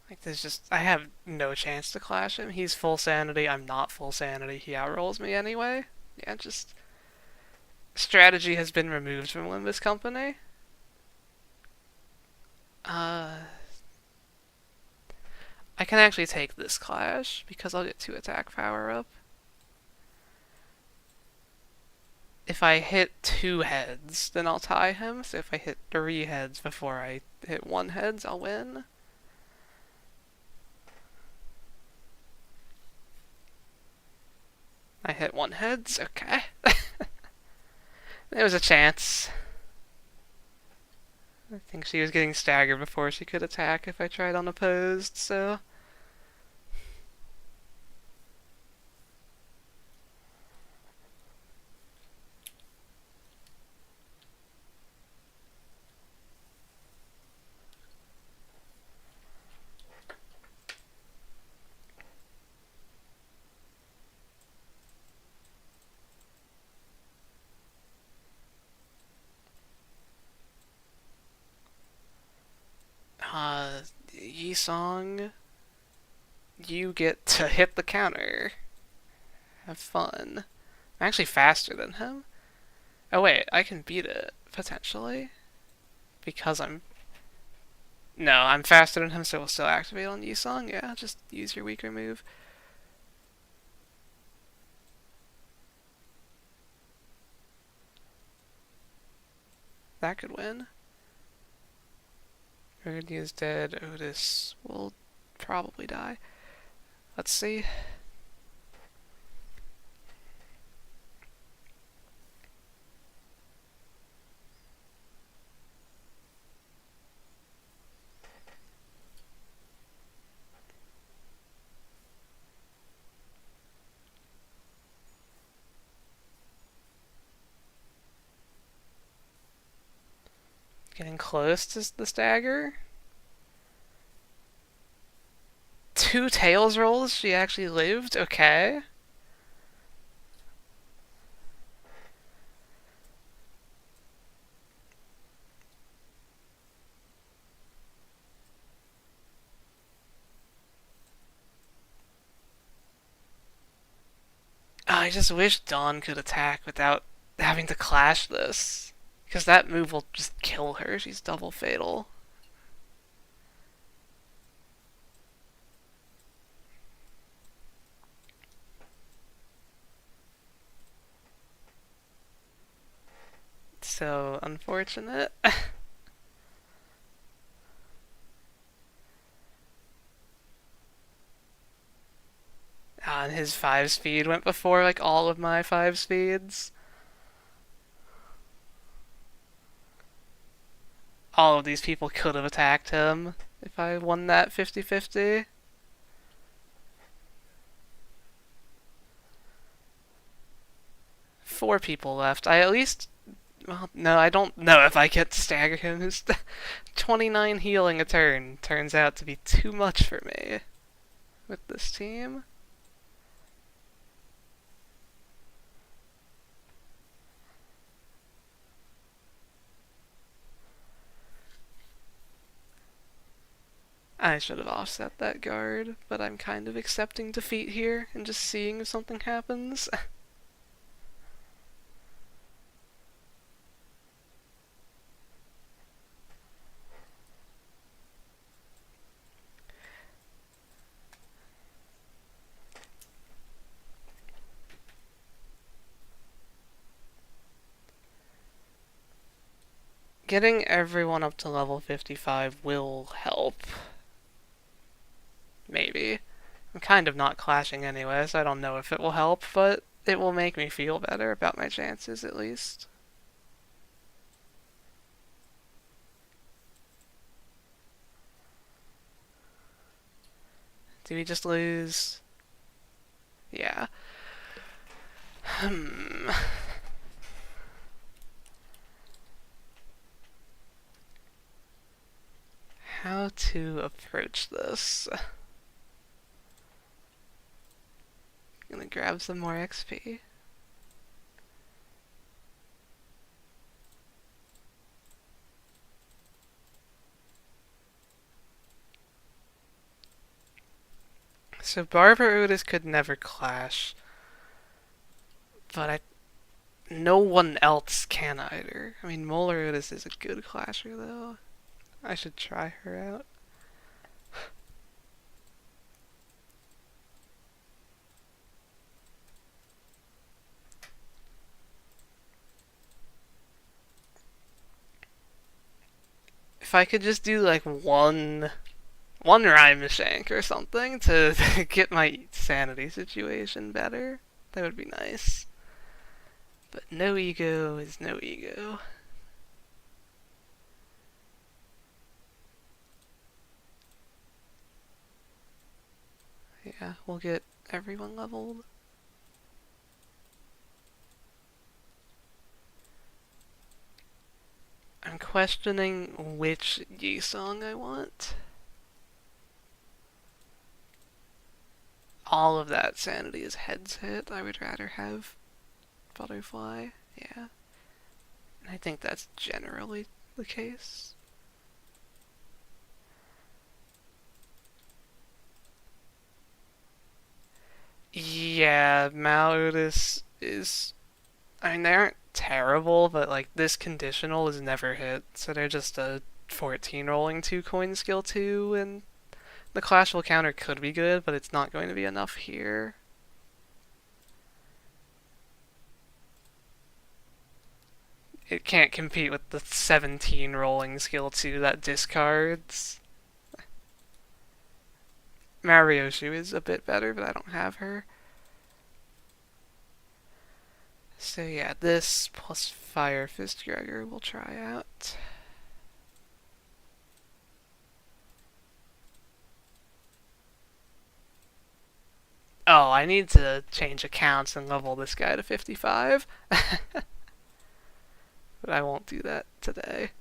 Like there's just, I have no chance to clash him. He's full sanity, I'm not full sanity, he outrolls me anyway. Yeah, just... strategy has been removed from Limbus Company. I can actually take this clash, because I'll get 2 attack power up. If I hit 2 heads, then I'll tie him, so if I hit 3 heads before I hit 1 heads, I'll win. I hit 1 heads, okay. There was a chance. I think she was getting staggered before she could attack if I tried unopposed, so... Yi-Song, you get to hit the counter. Have fun. I'm actually faster than him. Oh wait, I can beat it, potentially. Because I'm... No, I'm faster than him, so we'll still activate on Yi-Song. Yeah, just use your weaker move. That could win. Rudy is dead. Otis will probably die. Let's see. Getting close to the stagger. 2 tails rolls? She actually lived? Okay. I just wish Dawn could attack without having to clash this. Because that move will just kill her. She's double fatal. So unfortunate. And his 5 speed went before like all of my 5 speeds. All of these people could have attacked him if I won that 50-50. Four people left. I at least... Well, no, I don't know if I get to stagger him. His 29 healing a turn turns out to be too much for me with this team. I should have offset that guard, but I'm kind of accepting defeat here and just seeing if something happens. Getting everyone up to level 55 will help. Maybe. I'm kind of not clashing anyway, so I don't know if it will help, but it will make me feel better about my chances at least. Do we just lose? Yeah. How to approach this? Gonna grab some more XP. So Barber Otis could never clash, but no one else can either. I mean, Molar Otis is a good clasher though. I should try her out. If I could just do like one rhyme shank or something to get my sanity situation better, that would be nice. But no ego is no ego. Yeah, we'll get everyone leveled. I'm questioning which Yi song I want. All of that sanity is heads hit. I would rather have Butterfly, yeah. And I think that's generally the case. Yeah, Malodus is... I mean, they aren't terrible, but like this conditional is never hit, so they're just a 14 rolling 2 coin skill 2, and the clashful counter could be good, but it's not going to be enough here. It can't compete with the 17 rolling skill 2 that discards. Marioshu is a bit better, but I don't have her. So yeah, this plus Fire Fist Gregor we'll try out. Oh, I need to change accounts and level this guy to 55. But I won't do that today.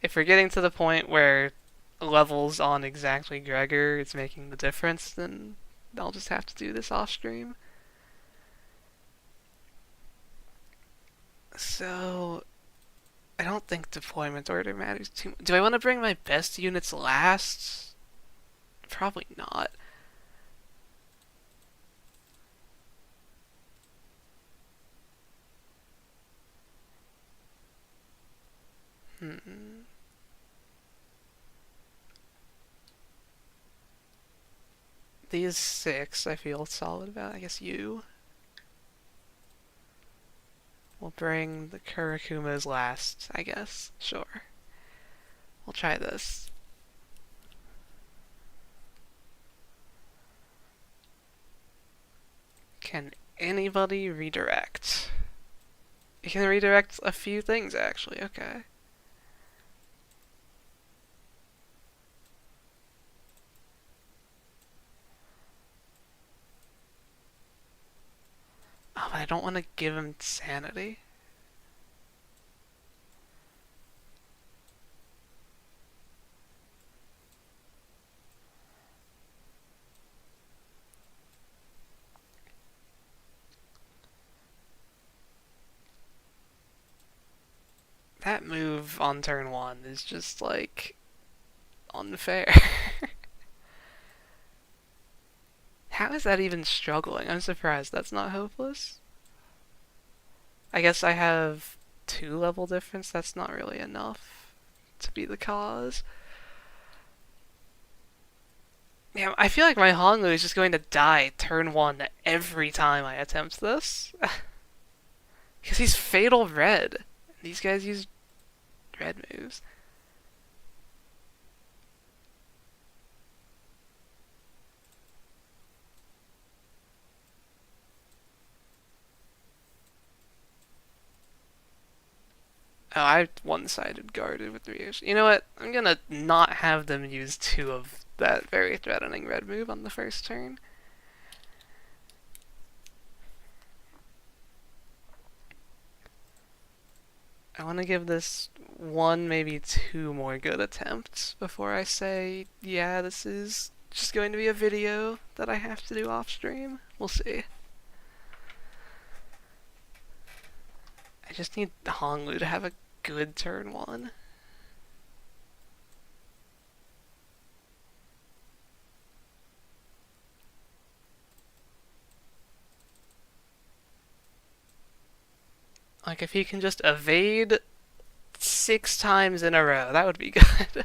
If we're getting to the point where levels on exactly Gregor is making the difference, then I'll just have to do this off stream. So, I don't think deployment order matters too much. Do I want to bring my best units last? Probably not. These 6 I feel solid about. I guess you. We'll bring the Kurakumas last, I guess. Sure. We'll try this. Can anybody redirect? You can redirect a few things, actually. Okay. Oh, but I don't want to give him sanity. That move on turn 1 is just, like, unfair. How is that even struggling? I'm surprised that's not hopeless. I guess I have 2 level difference. That's not really enough to be the cause. Yeah, I feel like my Honglu is just going to die turn 1 every time I attempt this. Because he's Fatal Red. These guys use red moves. Oh, I one-sided guarded with Ryush. You know what? I'm gonna not have them use 2 of that very threatening red move on the first turn. I want to give this 1, maybe 2 more good attempts before I say, yeah, this is just going to be a video that I have to do off stream. We'll see. I just need Honglu to have a good turn 1. Like, if he can just evade 6 times in a row, that would be good.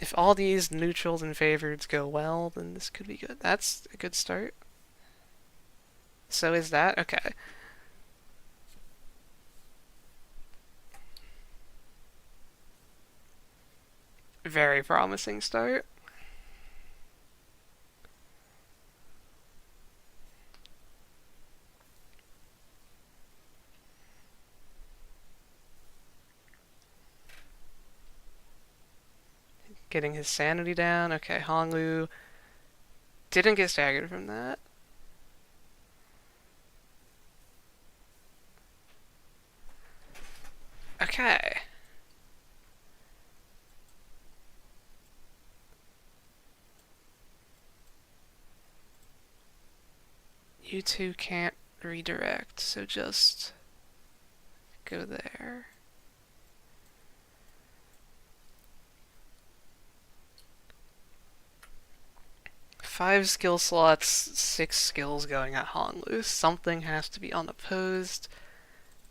If all these neutrals and favorites go well, then this could be good. That's a good start. So is that? Okay. Very promising start. Getting his sanity down. Okay, Honglu didn't get staggered from that. Okay. You 2 can't redirect, so just go there. Five skill slots, 6 skills going at Honglu. Something has to be unopposed.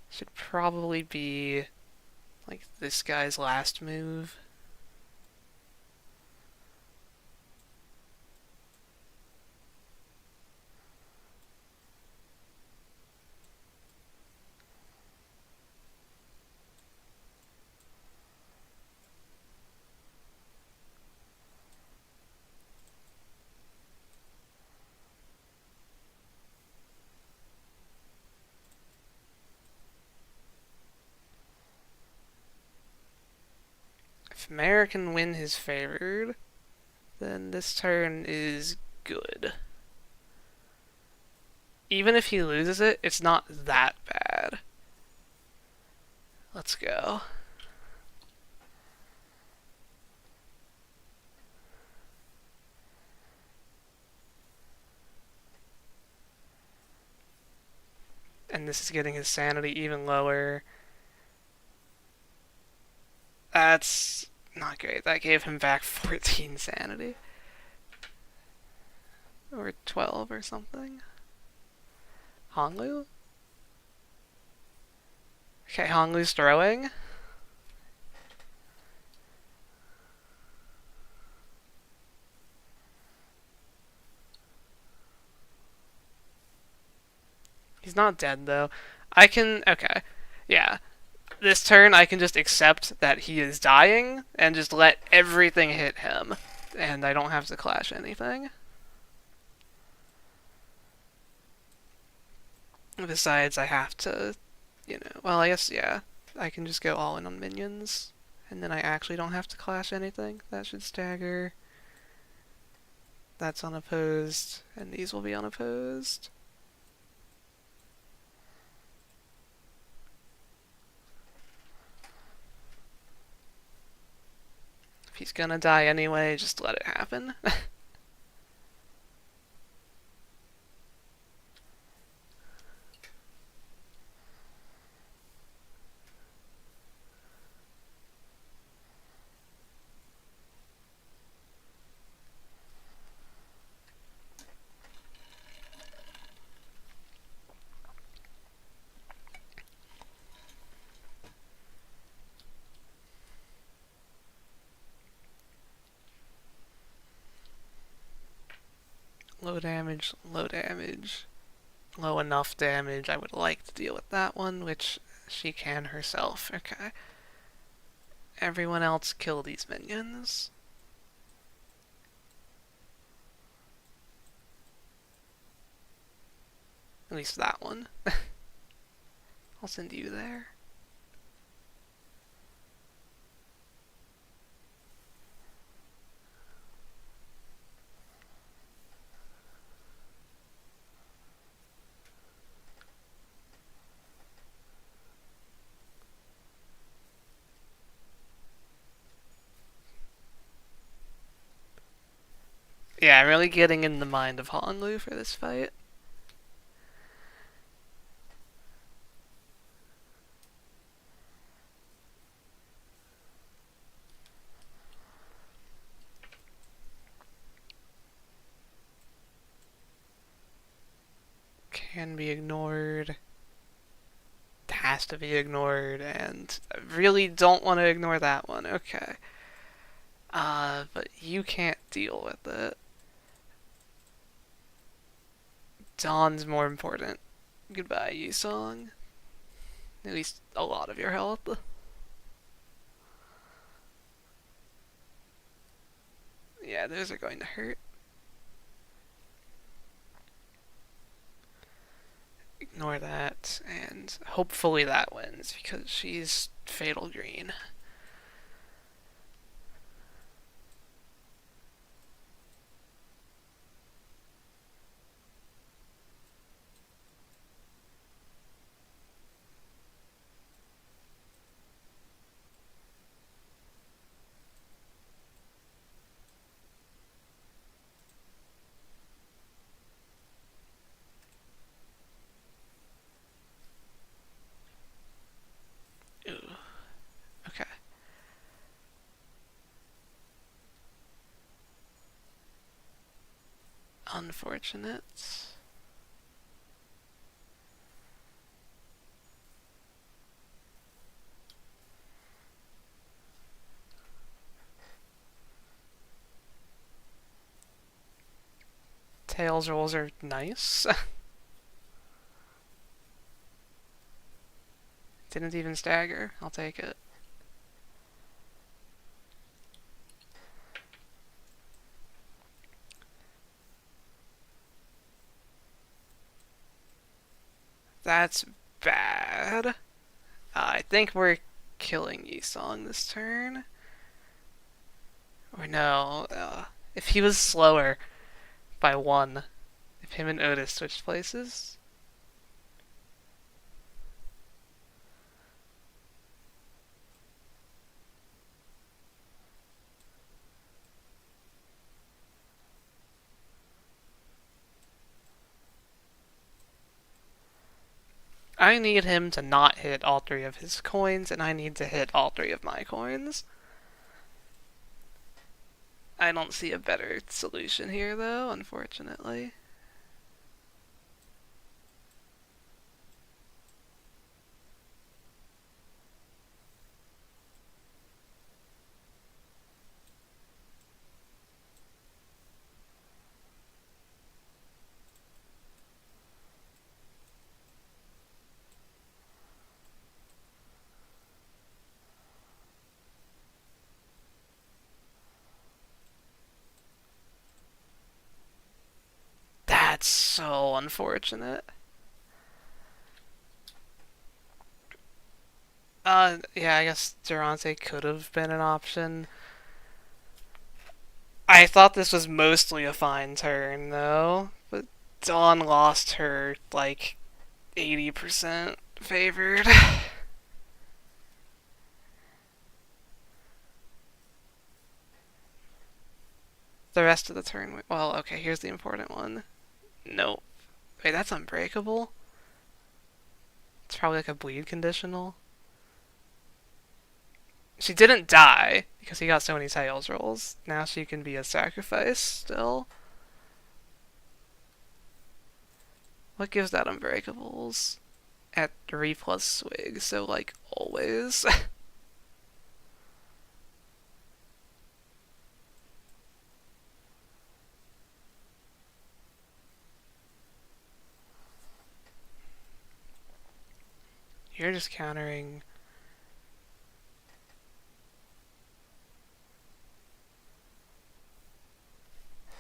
Should probably be like this guy's last move. If Mare can win his favored, then this turn is good. Even if he loses it, it's not that bad. Let's go. And this is getting his sanity even lower. That's not great. That gave him back 14 sanity. Or 12 or something. Honglu? Okay, Honglu's throwing. He's not dead, though. I can... Okay. Yeah. This turn, I can just accept that he is dying and just let everything hit him. And I don't have to clash anything. Besides, I have to... You know... Well, I guess, yeah. I can just go all in on minions. And then I actually don't have to clash anything. That should stagger. That's unopposed. And these will be unopposed. If he's gonna die anyway, just let it happen. Low damage, low damage. Low enough damage. I would like to deal with that one, which she can herself. Okay. Everyone else kill these minions. At least that one. I'll send you there. Yeah, I'm really getting in the mind of Honglu for this fight. Can be ignored. Has to be ignored, and I really don't want to ignore that one. Okay. But you can't deal with it. Dawn's more important. Goodbye, Yusong. At least a lot of your health. Yeah, those are going to hurt. Ignore that, and hopefully that wins, because she's Fatal Green. Okay. Unfortunate. Tails rolls are nice. Didn't even stagger. I'll take it. That's bad. I think we're killing Yisong this turn. Or no. If he was slower by 1, if him and Otis switched places. I need him to not hit all 3 of his coins, and I need to hit all 3 of my coins. I don't see a better solution here, though, unfortunately. That's so unfortunate. Yeah, I guess Durante could have been an option. I thought this was mostly a fine turn, though. But Dawn lost her, like, 80% favored. The rest of the turn... Well, okay, here's the important one. Nope. Wait, that's unbreakable? It's probably like a bleed conditional. She didn't die because he got so many tails rolls. Now she can be a sacrifice still. What gives that unbreakables? At 3 plus swig, so like always. You're just countering.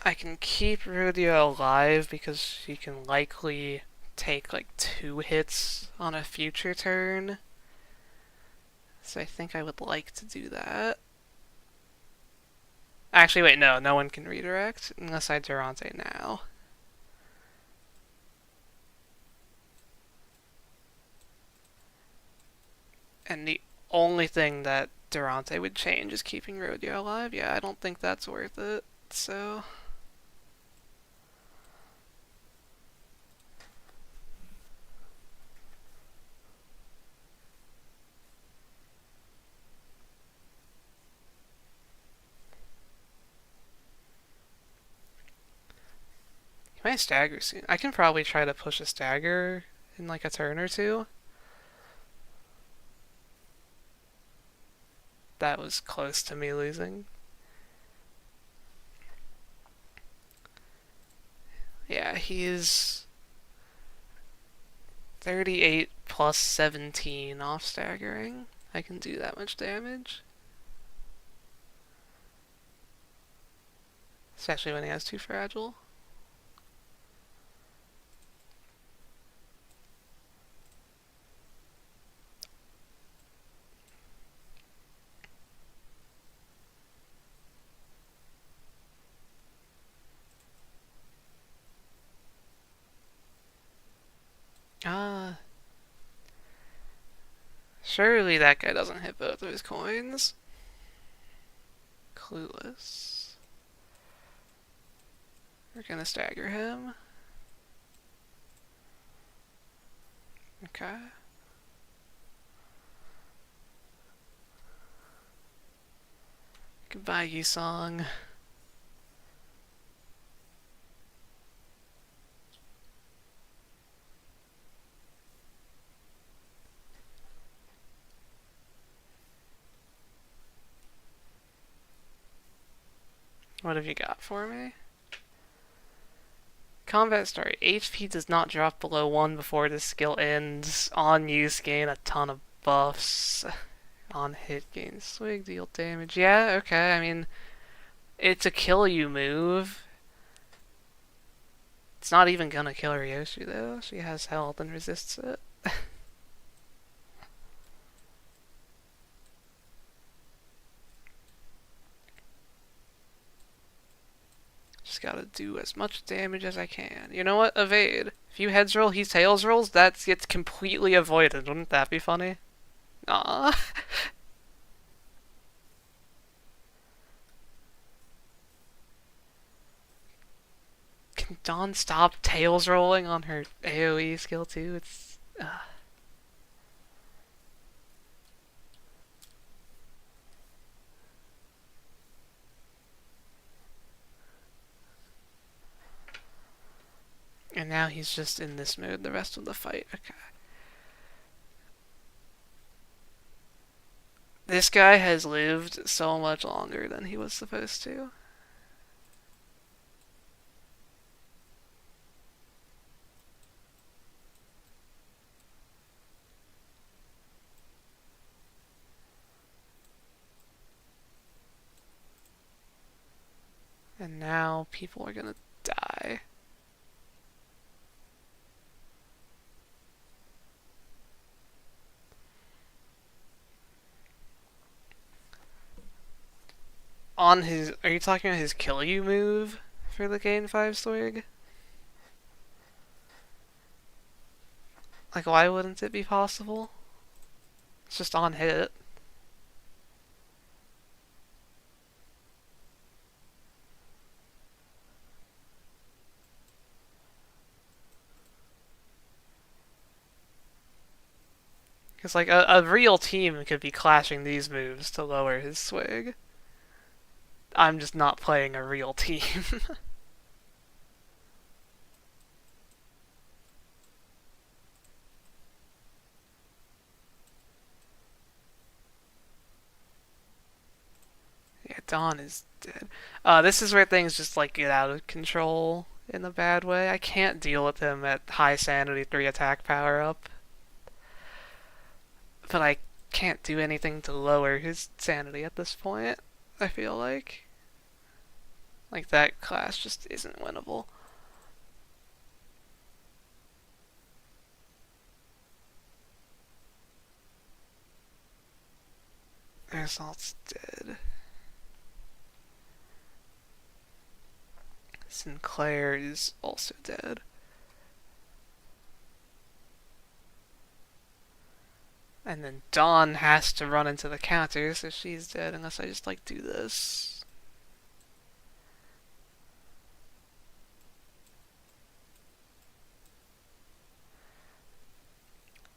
I can keep Rudia alive because she can likely take like 2 hits on a future turn. So I think I would like to do that. Actually, wait, no one can redirect unless I Durante now. And the only thing that Durante would change is keeping Rodeo alive. Yeah, I don't think that's worth it, so... He might stagger soon. I can probably try to push a stagger in like a turn or 2. That was close to me losing. Yeah, he's 38 plus 17 off staggering. I can do that much damage. Especially when he has 2 fragile. Surely that guy doesn't hit both of his coins. Clueless. We're gonna stagger him. Okay. Goodbye, Yusong. What have you got for me? Combat start. HP does not drop below 1 before this skill ends. On use, gain a ton of buffs. On hit, gain swig, deal damage. Yeah, okay, I mean, it's a kill you move. It's not even gonna kill Ryoshi though. She has health and resists it. Just gotta do as much damage as I can. You know what? Evade. If you heads roll, he tails rolls, that gets completely avoided. Wouldn't that be funny? Aww. Can Dawn stop tails rolling on her AoE skill too? It's... And now he's just in this mood the rest of the fight. Okay. This guy has lived so much longer than he was supposed to. And now people are gonna die. On his, are you talking about his kill you move for the gain 5 swig? Like, why wouldn't it be possible? It's just on hit. Because, like, a real team could be clashing these moves to lower his swig. I'm just not playing a real team. Yeah, Dawn is dead. This is where things just, like, get out of control in a bad way. I can't deal with him at high sanity 3 attack power up. But I can't do anything to lower his sanity at this point, I feel like. Like, that class just isn't winnable. Assault's dead. Sinclair is also dead. And then Dawn has to run into the counter, so she's dead unless I just, like, do this.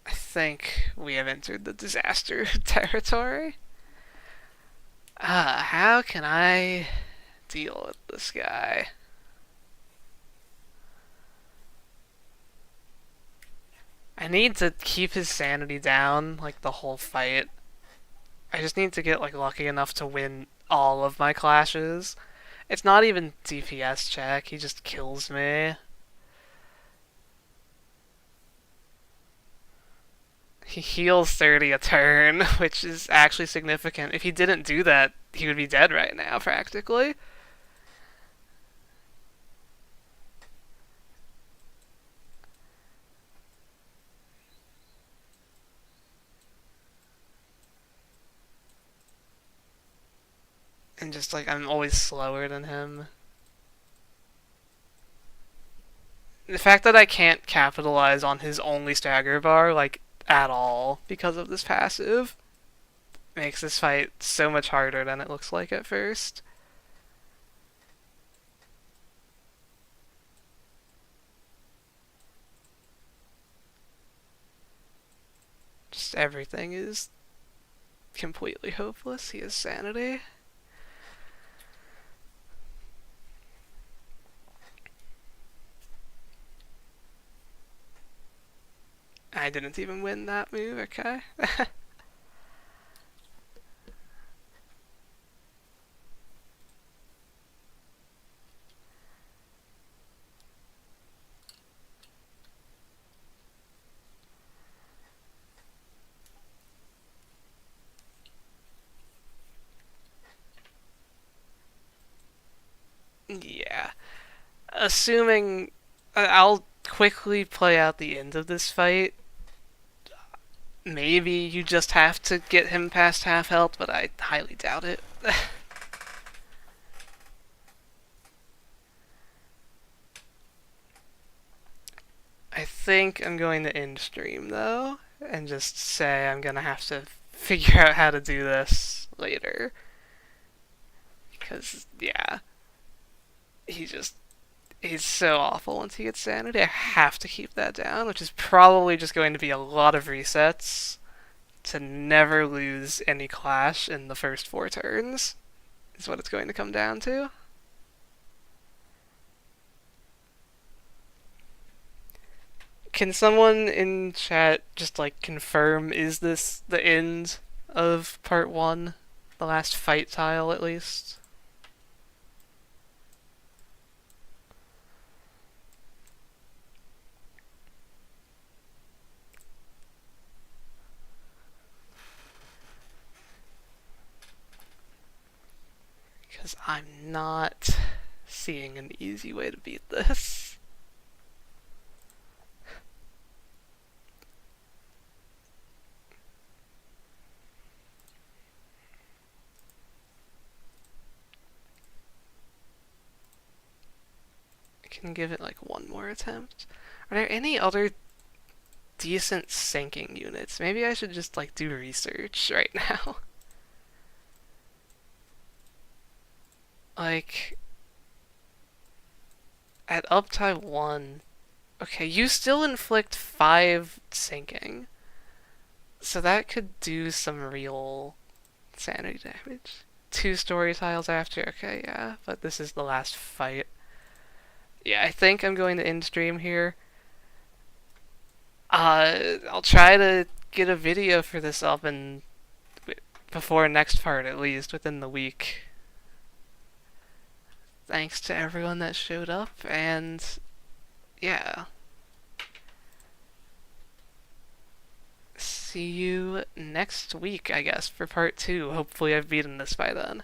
I think we have entered the disaster territory. How can I deal with this guy? I need to keep his sanity down, like, the whole fight. I just need to get, like, lucky enough to win all of my clashes. It's not even DPS check, he just kills me. He heals 30 a turn, which is actually significant. If he didn't do that, he would be dead right now, practically. And just, like, I'm always slower than him. The fact that I can't capitalize on his only stagger bar, like, at all, because of this passive, makes this fight so much harder than it looks like at first. Just everything is completely hopeless. He has sanity. I didn't even win that move, okay. Yeah. Assuming... I'll quickly play out the end of this fight. Maybe you just have to get him past half health, but I highly doubt it. I think I'm going to end stream, though, and just say I'm gonna have to figure out how to do this later. Because, yeah. He's so awful once he gets sanity. I have to keep that down, which is probably just going to be a lot of resets to never lose any clash in the first 4 turns, is what it's going to come down to. Can someone in chat just like confirm, is this the end of part 1? The last fight tile at least? Because I'm not seeing an easy way to beat this. I can give it like one more attempt. Are there any other decent sinking units? Maybe I should just like do research right now. Like, at Uptie 1, okay, you still inflict 5 sinking. So that could do some real sanity damage. 2 story tiles after, okay, yeah, but this is the last fight. Yeah, I think I'm going to end stream here. I'll try to get a video for this up and before next part at least, within the week. Thanks to everyone that showed up, and yeah. See you next week, I guess, for part 2. Hopefully I've beaten this by then.